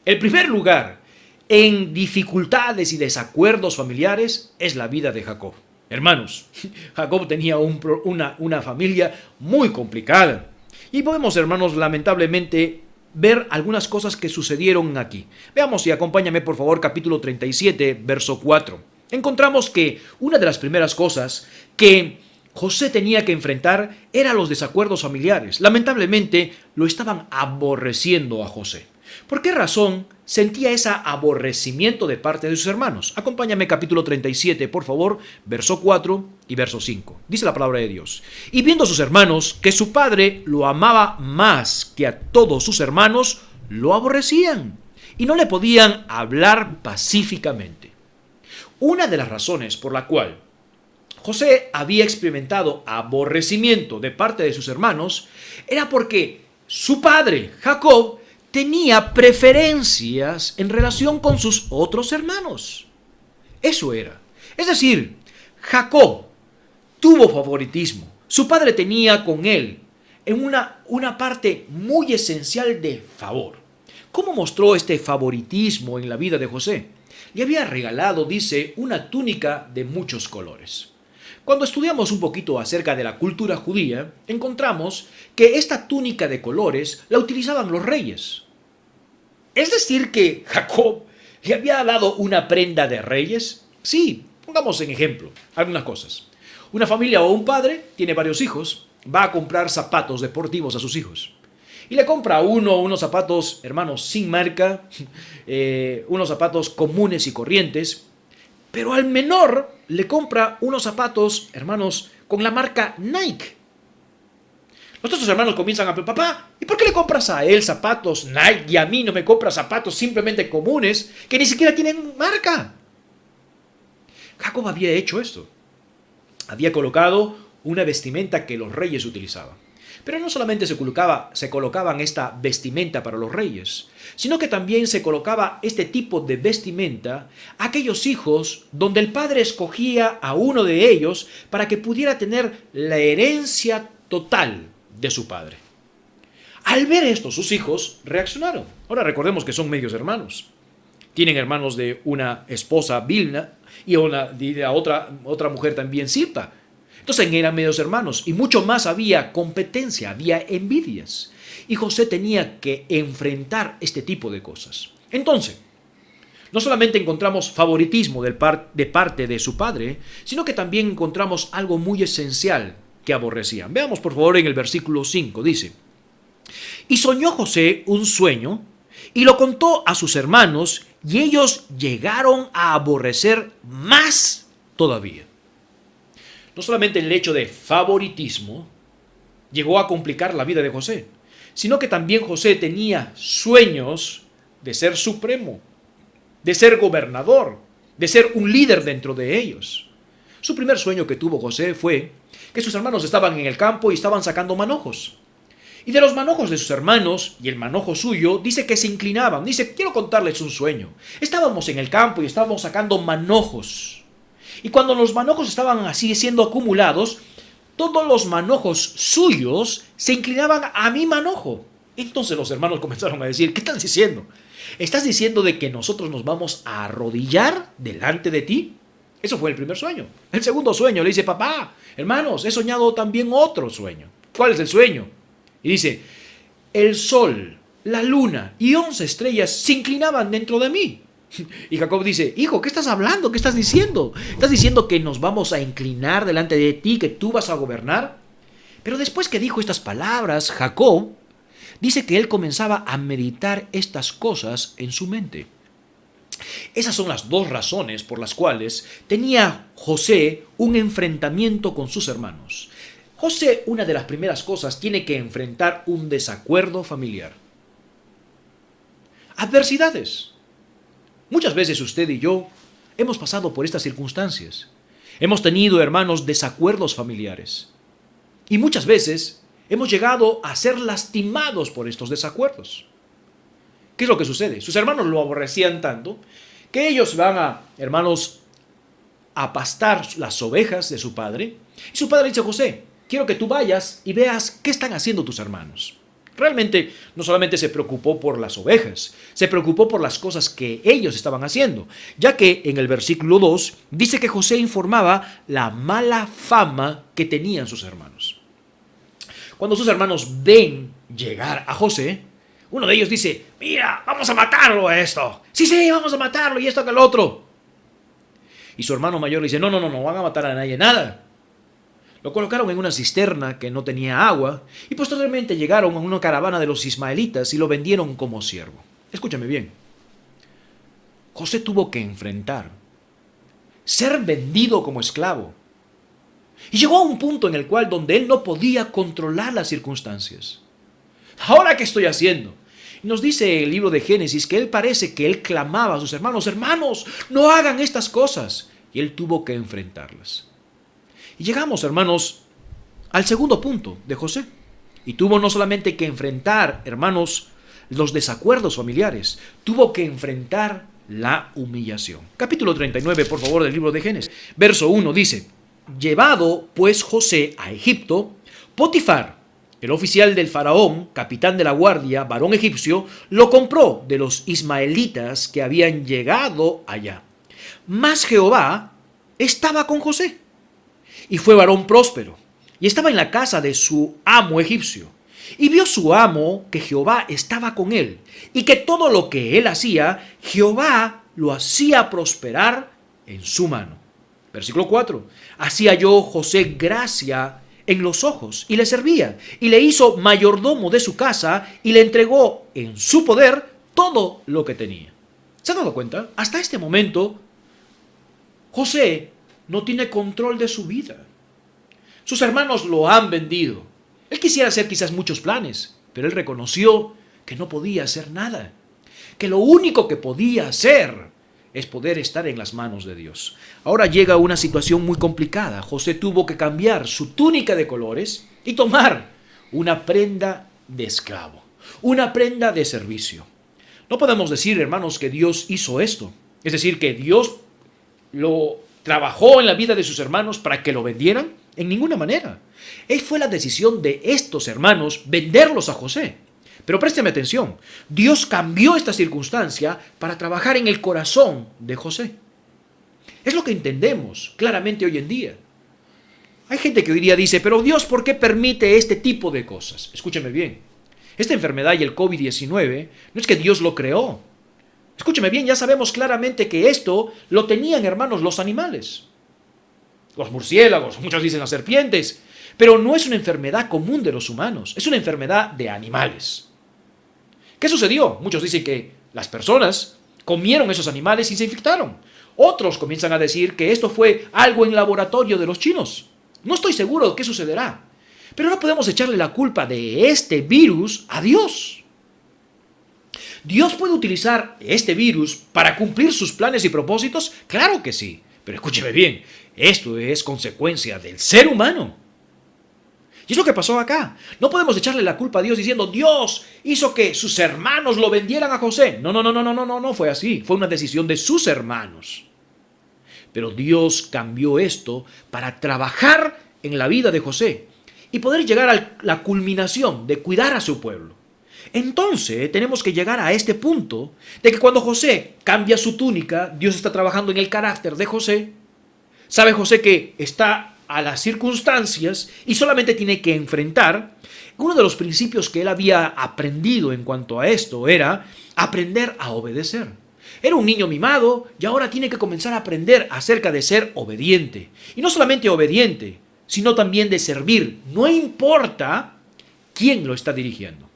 el primer lugar en dificultades y desacuerdos familiares es la vida de Jacob. Hermanos, Jacob tenía una familia muy complicada. Y podemos, hermanos, lamentablemente ver algunas cosas que sucedieron aquí. Veamos y acompáñame, por favor, capítulo 37, verso 4. Encontramos que una de las primeras cosas que José tenía que enfrentar eran los desacuerdos familiares. Lamentablemente lo estaban aborreciendo a José. ¿Por qué razón sentía ese aborrecimiento de parte de sus hermanos? Acompáñame capítulo 37, por favor, verso 4 y verso 5. Dice la palabra de Dios: y viendo sus hermanos que su padre lo amaba más que a todos sus hermanos, lo aborrecían y no le podían hablar pacíficamente. Una de las razones por la cual José había experimentado aborrecimiento de parte de sus hermanos era porque su padre, Jacob, tenía preferencias en relación con sus otros hermanos. Eso era. Es decir, Jacob tuvo favoritismo. Su padre tenía con él en una parte muy esencial de favor. ¿Cómo mostró este favoritismo en la vida de José? Le había regalado, dice, una túnica de muchos colores. Cuando estudiamos un poquito acerca de la cultura judía, encontramos que esta túnica de colores la utilizaban los reyes. ¿Es decir que Jacob le había dado una prenda de reyes? Sí, pongamos en ejemplo algunas cosas. Una familia o un padre tiene varios hijos, va a comprar zapatos deportivos a sus hijos. Y le compra a uno unos zapatos, hermanos, sin marca, unos zapatos comunes y corrientes. Pero al menor le compra unos zapatos, hermanos, con la marca Nike. Los otros hermanos comienzan a preguntar: papá, ¿y por qué le compras a él zapatos Nike y a mí no me compras zapatos simplemente comunes que ni siquiera tienen marca? Jacob había hecho esto. Había colocado una vestimenta que los reyes utilizaban. Pero no solamente se colocaban esta vestimenta para los reyes, sino que también se colocaba este tipo de vestimenta a aquellos hijos donde el padre escogía a uno de ellos para que pudiera tener la herencia total de su padre. Al ver esto, sus hijos reaccionaron. Ahora recordemos que son medios hermanos. Tienen hermanos de una esposa, Bilna, y de la otra mujer también, Silpa. Entonces eran medios hermanos y mucho más había competencia, había envidias. Y José tenía que enfrentar este tipo de cosas. Entonces, no solamente encontramos favoritismo de parte de su padre, sino que también encontramos algo muy esencial que aborrecían. Veamos por favor en el versículo 5, dice: y soñó José un sueño y lo contó a sus hermanos y ellos llegaron a aborrecer más todavía. No solamente el hecho de favoritismo llegó a complicar la vida de José, sino que también José tenía sueños de ser supremo, de ser gobernador, de ser un líder dentro de ellos. Su primer sueño que tuvo José fue que sus hermanos estaban en el campo y estaban sacando manojos. Y de los manojos de sus hermanos y el manojo suyo, dice que se inclinaban. Dice, quiero contarles un sueño. Estábamos en el campo y estábamos sacando manojos. Y cuando los manojos estaban así siendo acumulados, todos los manojos suyos se inclinaban a mi manojo. Entonces los hermanos comenzaron a decir, ¿qué estás diciendo? ¿Estás diciendo de que nosotros nos vamos a arrodillar delante de ti? Eso fue el primer sueño. El segundo sueño le dice, papá, hermanos, he soñado también otro sueño. ¿Cuál es el sueño? Y dice, el sol, la luna y 11 estrellas se inclinaban dentro de mí. Y Jacob dice, hijo, ¿qué estás hablando? ¿Qué estás diciendo? ¿Estás diciendo que nos vamos a inclinar delante de ti, que tú vas a gobernar? Pero después que dijo estas palabras, Jacob dice que él comenzaba a meditar estas cosas en su mente. Esas son las dos razones por las cuales tenía José un enfrentamiento con sus hermanos. José, una de las primeras cosas, tiene que enfrentar un desacuerdo familiar. Adversidades. Muchas veces usted y yo hemos pasado por estas circunstancias. Hemos tenido, hermanos, desacuerdos familiares. Y muchas veces hemos llegado a ser lastimados por estos desacuerdos. ¿Qué es lo que sucede? Sus hermanos lo aborrecían tanto que ellos van hermanos, a pastar las ovejas de su padre. Y su padre dice, José, quiero que tú vayas y veas qué están haciendo tus hermanos. Realmente no solamente se preocupó por las ovejas, se preocupó por las cosas que ellos estaban haciendo, ya que en el versículo 2 dice que José informaba la mala fama que tenían sus hermanos. Cuando sus hermanos ven llegar a José, uno de ellos dice, mira, vamos a matarlo a esto. Sí, vamos a matarlo y esto que el otro. Y su hermano mayor le dice, no van a matar a nadie, nada. Lo colocaron en una cisterna que no tenía agua y posteriormente llegaron a una caravana de los ismaelitas y lo vendieron como siervo. Escúchame bien. José tuvo que enfrentar ser vendido como esclavo. Y llegó a un punto en el cual donde él no podía controlar las circunstancias. ¿Ahora qué estoy haciendo? Nos dice el libro de Génesis que parece que él clamaba a sus hermanos, hermanos, no hagan estas cosas. Y él tuvo que enfrentarlas. Y llegamos, hermanos, al segundo punto de José. Y tuvo no solamente que enfrentar, hermanos, los desacuerdos familiares, tuvo que enfrentar la humillación. Capítulo 39, por favor, del libro de Génesis. Verso 1 dice, llevado pues José a Egipto, Potifar, el oficial del faraón, capitán de la guardia, varón egipcio, lo compró de los ismaelitas que habían llegado allá. Mas Jehová estaba con José. Y fue varón próspero, y estaba en la casa de su amo egipcio. Y vio su amo que Jehová estaba con él, y que todo lo que él hacía, Jehová lo hacía prosperar en su mano. Versículo 4. Así halló José gracia en los ojos, y le servía, y le hizo mayordomo de su casa, y le entregó en su poder todo lo que tenía. ¿Se han dado cuenta? Hasta este momento, José no tiene control de su vida. Sus hermanos lo han vendido. Él quisiera hacer quizás muchos planes, pero él reconoció que no podía hacer nada. Que lo único que podía hacer es poder estar en las manos de Dios. Ahora llega una situación muy complicada. José tuvo que cambiar su túnica de colores y tomar una prenda de esclavo, una prenda de servicio. No podemos decir, hermanos, que Dios hizo esto. Es decir, que Dios lo trabajó en la vida de sus hermanos para que lo vendieran. En ninguna manera. Fue la decisión de estos hermanos venderlos a José. Pero présteme atención, Dios cambió esta circunstancia para trabajar en el corazón de José. Es lo que entendemos claramente hoy en día. Hay gente que hoy día dice, pero Dios, ¿por qué permite este tipo de cosas? Escúcheme bien, esta enfermedad y el COVID-19 no es que Dios lo creó. Escúcheme bien, ya sabemos claramente que esto lo tenían, hermanos, los animales. Los murciélagos, muchos dicen las serpientes, pero no es una enfermedad común de los humanos, es una enfermedad de animales. ¿Qué sucedió? Muchos dicen que las personas comieron esos animales y se infectaron. Otros comienzan a decir que esto fue algo en laboratorio de los chinos. No estoy seguro de qué sucederá, pero no podemos echarle la culpa de este virus a Dios. ¿Dios puede utilizar este virus para cumplir sus planes y propósitos? Claro que sí, pero escúcheme bien, esto es consecuencia del ser humano. Y es lo que pasó acá. No podemos echarle la culpa a Dios diciendo, Dios hizo que sus hermanos lo vendieran a José. No fue así. Fue una decisión de sus hermanos. Pero Dios cambió esto para trabajar en la vida de José y poder llegar a la culminación de cuidar a su pueblo. Entonces tenemos que llegar a este punto de que cuando José cambia su túnica, Dios está trabajando en el carácter de José. Sabe José que está a las circunstancias y solamente tiene que enfrentar. Uno de los principios que él había aprendido en cuanto a esto era aprender a obedecer. Era un niño mimado y ahora tiene que comenzar a aprender acerca de ser obediente. Y no solamente obediente, sino también de servir. No importa quién lo está dirigiendo.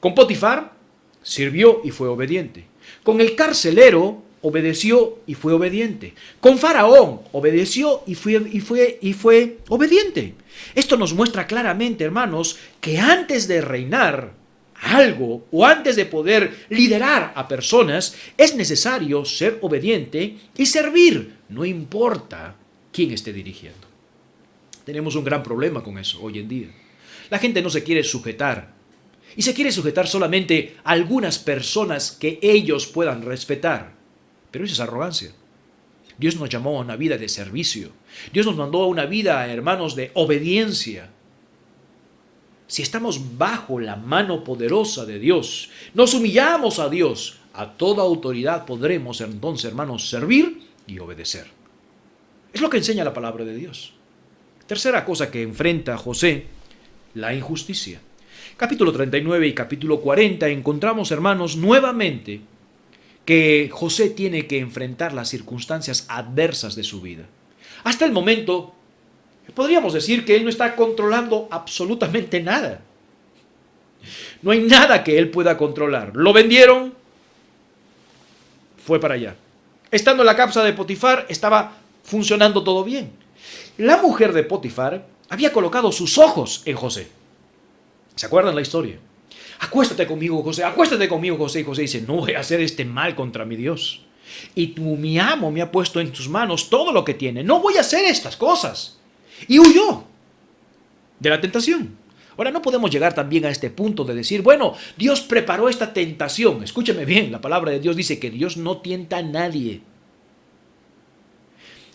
Con Potifar sirvió y fue obediente. Con el carcelero obedeció y fue obediente. Con Faraón obedeció y fue obediente. Esto nos muestra claramente, hermanos, que antes de reinar algo o antes de poder liderar a personas, es necesario ser obediente y servir, no importa quién esté dirigiendo. Tenemos un gran problema con eso hoy en día. La gente no se quiere sujetar y se quiere sujetar solamente a algunas personas que ellos puedan respetar. Pero eso es arrogancia. Dios nos llamó a una vida de servicio. Dios nos mandó a una vida, hermanos, de obediencia. Si estamos bajo la mano poderosa de Dios, nos humillamos a Dios, a toda autoridad podremos entonces, hermanos, servir y obedecer. Es lo que enseña la palabra de Dios. Tercera cosa que enfrenta José, la injusticia. Capítulo 39 y capítulo 40 encontramos, hermanos, nuevamente que José tiene que enfrentar las circunstancias adversas de su vida. Hasta el momento, podríamos decir que él no está controlando absolutamente nada. No hay nada que él pueda controlar. Lo vendieron, fue para allá. Estando en la casa de Potifar, estaba funcionando todo bien. La mujer de Potifar había colocado sus ojos en José. ¿Se acuerdan la historia? Acuéstate conmigo, José, acuéstate conmigo, José. Y José dice, no voy a hacer este mal contra mi Dios. Y mi amo me ha puesto en tus manos todo lo que tiene. No voy a hacer estas cosas. Y huyó de la tentación. Ahora no podemos llegar también a este punto de decir, bueno, Dios preparó esta tentación. Escúcheme bien, la palabra de Dios dice que Dios no tienta a nadie.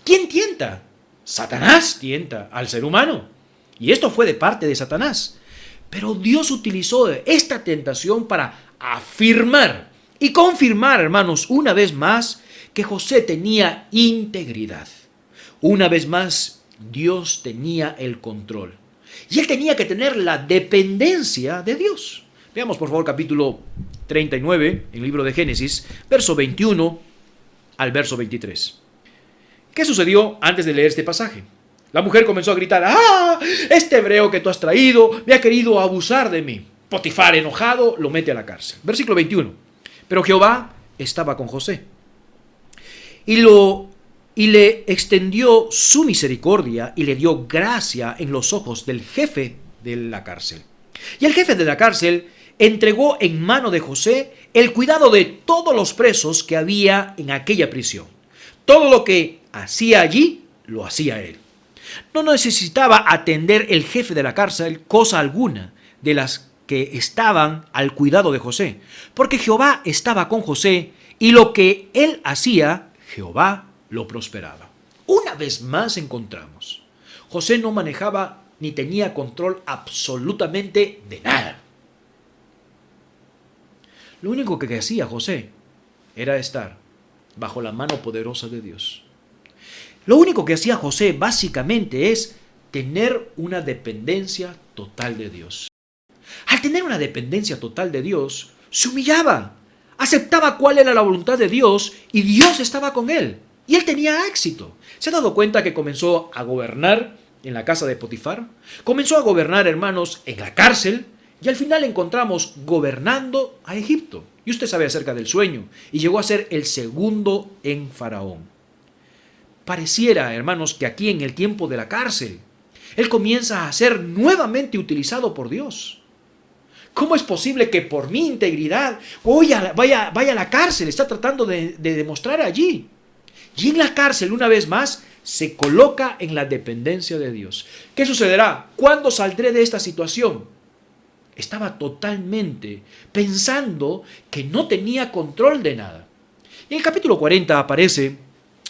¿Quién tienta? Satanás tienta al ser humano. Y esto fue de parte de Satanás. Pero Dios utilizó esta tentación para afirmar y confirmar, hermanos, una vez más, que José tenía integridad. Una vez más, Dios tenía el control. Y él tenía que tener la dependencia de Dios. Veamos, por favor, capítulo 39, en el libro de Génesis, verso 21 al verso 23. ¿Qué sucedió antes de leer este pasaje? La mujer comenzó a gritar, ¡ah! Este hebreo que tú has traído me ha querido abusar de mí. Potifar, enojado, lo mete a la cárcel. Versículo 21. Pero Jehová estaba con José y le extendió su misericordia y le dio gracia en los ojos del jefe de la cárcel. Y el jefe de la cárcel entregó en mano de José el cuidado de todos los presos que había en aquella prisión. Todo lo que hacía allí, lo hacía él. No necesitaba atender el jefe de la cárcel cosa alguna de las que estaban al cuidado de José, porque Jehová estaba con José y lo que él hacía, Jehová lo prosperaba. Una vez más encontramos, José no manejaba ni tenía control absolutamente de nada. Lo único que hacía José era estar bajo la mano poderosa de Dios. Lo único que hacía José básicamente es tener una dependencia total de Dios. Al tener una dependencia total de Dios, se humillaba, aceptaba cuál era la voluntad de Dios y Dios estaba con él. Y él tenía éxito. ¿Se ha dado cuenta que comenzó a gobernar en la casa de Potifar? Comenzó a gobernar, hermanos, en la cárcel y al final encontramos gobernando a Egipto. Y usted sabe acerca del sueño y llegó a ser el segundo en Faraón. Pareciera, hermanos, que aquí en el tiempo de la cárcel, él comienza a ser nuevamente utilizado por Dios. ¿Cómo es posible que por mi integridad vaya a la cárcel? Está tratando de demostrar allí. Y en la cárcel, una vez más, se coloca en la dependencia de Dios. ¿Qué sucederá? ¿Cuándo saldré de esta situación? Estaba totalmente pensando que no tenía control de nada. Y en el capítulo 40 aparece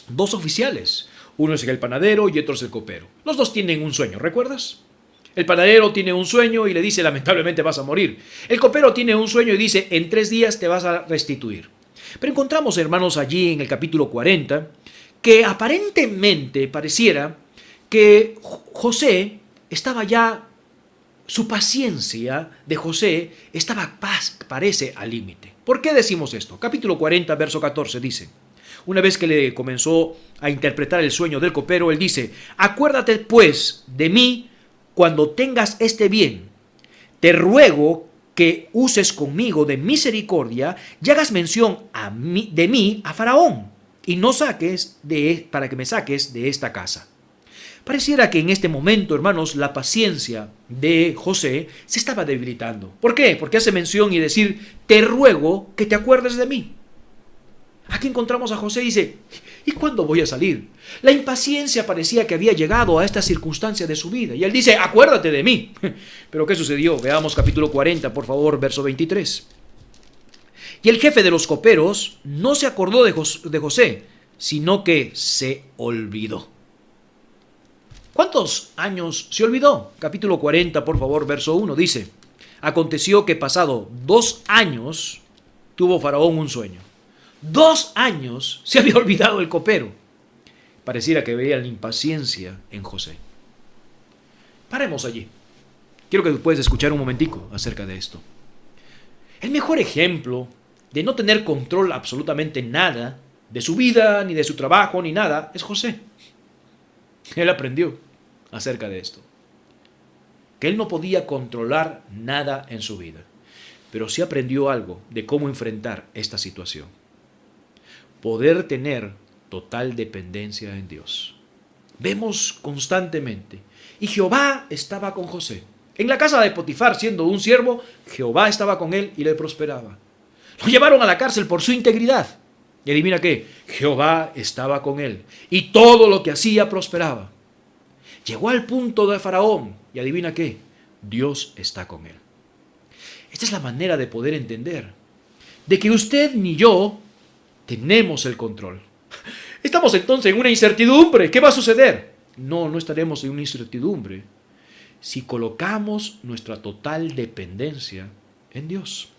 dos oficiales. Uno es el panadero y otro es el copero. Los dos tienen un sueño, ¿recuerdas? El panadero tiene un sueño y le dice, lamentablemente vas a morir. El copero tiene un sueño y dice, en 3 días te vas a restituir. Pero encontramos, hermanos, allí en el capítulo 40, que aparentemente pareciera que José estaba ya, su paciencia de José estaba, parece, al límite. ¿Por qué decimos esto? Capítulo 40, verso 14 dice, una vez que le comenzó a interpretar el sueño del copero, él dice, acuérdate pues de mí cuando tengas este bien. Te ruego que uses conmigo de misericordia y hagas mención de mí a Faraón y no para que me saques de esta casa. Pareciera que en este momento, hermanos, la paciencia de José se estaba debilitando. ¿Por qué? Porque hace mención y decir, te ruego que te acuerdes de mí. Aquí encontramos a José y dice, ¿y cuándo voy a salir? La impaciencia parecía que había llegado a esta circunstancia de su vida. Y él dice, acuérdate de mí. Pero ¿qué sucedió? Veamos capítulo 40, por favor, verso 23. Y el jefe de los coperos no se acordó de José, sino que se olvidó. ¿Cuántos años se olvidó? Capítulo 40, por favor, verso 1, dice, aconteció que pasado 2 años tuvo Faraón un sueño. 2 años se había olvidado el copero. Pareciera que veía la impaciencia en José. Paremos allí. Quiero que puedas escuchar un momentico acerca de esto. El mejor ejemplo de no tener control absolutamente nada de su vida, ni de su trabajo, ni nada, es José. Él aprendió acerca de esto. Que él no podía controlar nada en su vida, pero sí aprendió algo de cómo enfrentar esta situación. Poder tener total dependencia en Dios. Vemos constantemente. Y Jehová estaba con José. En la casa de Potifar, siendo un siervo, Jehová estaba con él y le prosperaba. Lo llevaron a la cárcel por su integridad. Y adivina qué, Jehová estaba con él. Y todo lo que hacía prosperaba. Llegó al punto de Faraón. Y adivina qué, Dios está con él. Esta es la manera de poder entender de que usted ni yo tenemos el control. Estamos entonces en una incertidumbre. ¿Qué va a suceder? No estaremos en una incertidumbre si colocamos nuestra total dependencia en Dios.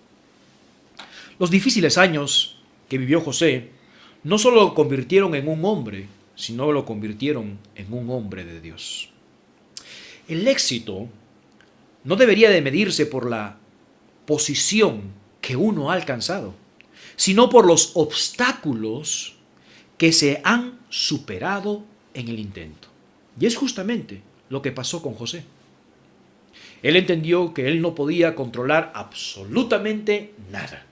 Los difíciles años que vivió José no solo lo convirtieron en un hombre, sino lo convirtieron en un hombre de Dios. El éxito no debería de medirse por la posición que uno ha alcanzado, sino por los obstáculos que se han superado en el intento. Y es justamente lo que pasó con José. Él entendió que él no podía controlar absolutamente nada.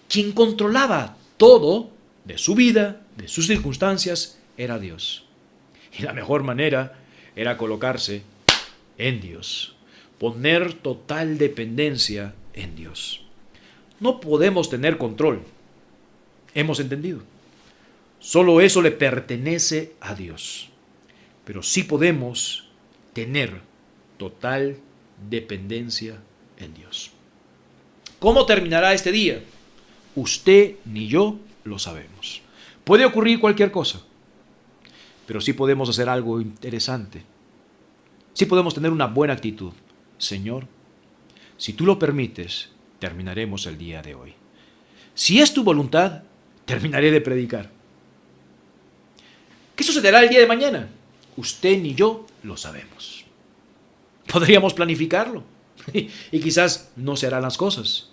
Quien controlaba todo de su vida, de sus circunstancias, era Dios. Y la mejor manera era colocarse en Dios, poner total dependencia en Dios. No podemos tener control. ¿Hemos entendido? Solo eso le pertenece a Dios. Pero sí podemos tener total dependencia en Dios. ¿Cómo terminará este día? Usted ni yo lo sabemos. Puede ocurrir cualquier cosa, pero sí podemos hacer algo interesante. Sí podemos tener una buena actitud. Señor, si tú lo permites, terminaremos el día de hoy. Si es tu voluntad, terminaré de predicar. ¿Qué sucederá el día de mañana? Usted ni yo lo sabemos. Podríamos planificarlo y quizás no se harán las cosas,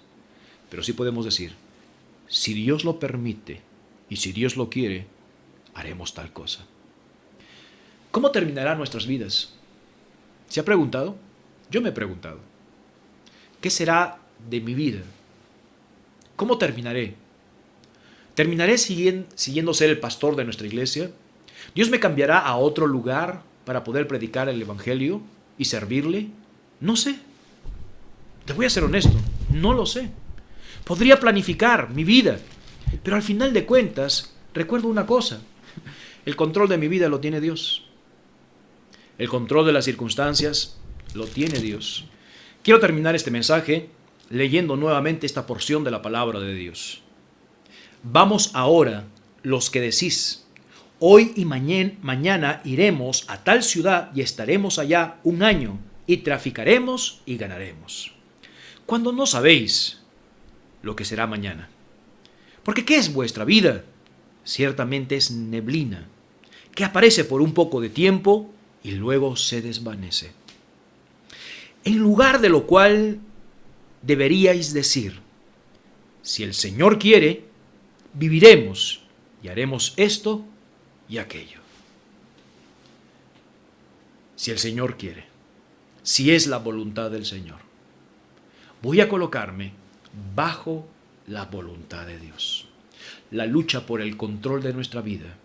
pero sí podemos decir, si Dios lo permite y si Dios lo quiere, haremos tal cosa. ¿Cómo terminarán nuestras vidas? ¿Se ha preguntado? Yo me he preguntado. ¿Qué será de mi vida? ¿Cómo terminaré? ¿Terminaré siguiendo ser el pastor de nuestra iglesia? ¿Dios me cambiará a otro lugar para poder predicar el evangelio y servirle? No sé. Te voy a ser honesto, no lo sé. Podría planificar mi vida, pero al final de cuentas, recuerdo una cosa. El control de mi vida lo tiene Dios. El control de las circunstancias lo tiene Dios. Quiero terminar este mensaje leyendo nuevamente esta porción de la palabra de Dios. Vamos ahora, los que decís, hoy y mañana iremos a tal ciudad y estaremos allá un año y traficaremos y ganaremos. Cuando no sabéis lo que será mañana. Porque ¿qué es vuestra vida? Ciertamente es neblina, que aparece por un poco de tiempo y luego se desvanece. En lugar de lo cual deberíais decir, si el Señor quiere, viviremos y haremos esto y aquello. Si el Señor quiere, si es la voluntad del Señor, voy a colocarme bajo la voluntad de Dios. La lucha por el control de nuestra vida,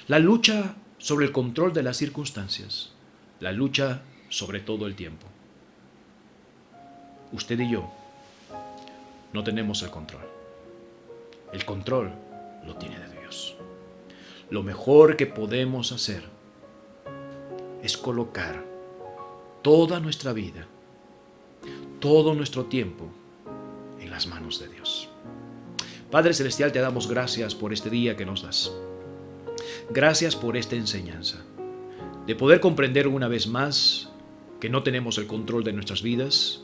la lucha sobre el control de las circunstancias, la lucha sobre todo el tiempo. Usted y yo no tenemos el control. El control lo tiene de Dios. Lo mejor que podemos hacer es colocar toda nuestra vida, todo nuestro tiempo en las manos de Dios. Padre Celestial, te damos gracias por este día que nos das. Gracias por esta enseñanza, de poder comprender una vez más que no tenemos el control de nuestras vidas,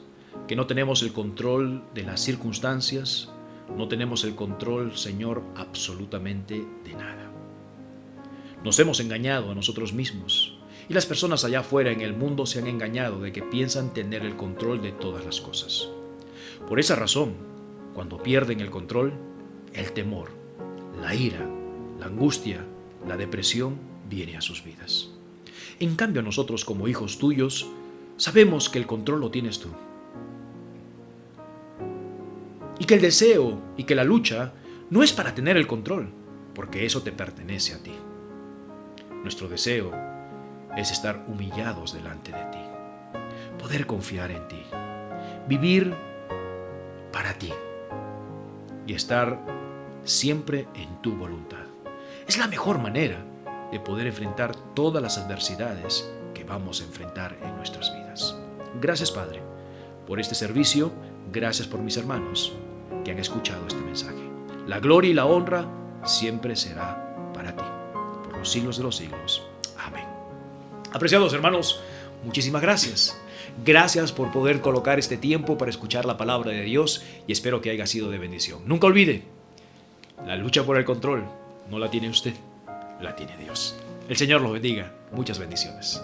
que no tenemos el control de las circunstancias, no tenemos el control, Señor, absolutamente de nada. Nos hemos engañado a nosotros mismos y las personas allá afuera en el mundo se han engañado de que piensan tener el control de todas las cosas. Por esa razón, cuando pierden el control, el temor, la ira, la angustia, la depresión viene a sus vidas. En cambio, nosotros como hijos tuyos sabemos que el control lo tienes tú. Y que el deseo y que la lucha no es para tener el control, porque eso te pertenece a ti. Nuestro deseo es estar humillados delante de ti, poder confiar en ti, vivir para ti y estar siempre en tu voluntad. Es la mejor manera de poder enfrentar todas las adversidades que vamos a enfrentar en nuestras vidas. Gracias, Padre, por este servicio. Gracias por mis hermanos que han escuchado este mensaje. La gloria y la honra siempre será para ti, por los siglos de los siglos. Amén. Apreciados hermanos, muchísimas gracias. Gracias por poder colocar este tiempo para escuchar la palabra de Dios y espero que haya sido de bendición. Nunca olvide, la lucha por el control no la tiene usted, la tiene Dios. El Señor los bendiga. Muchas bendiciones.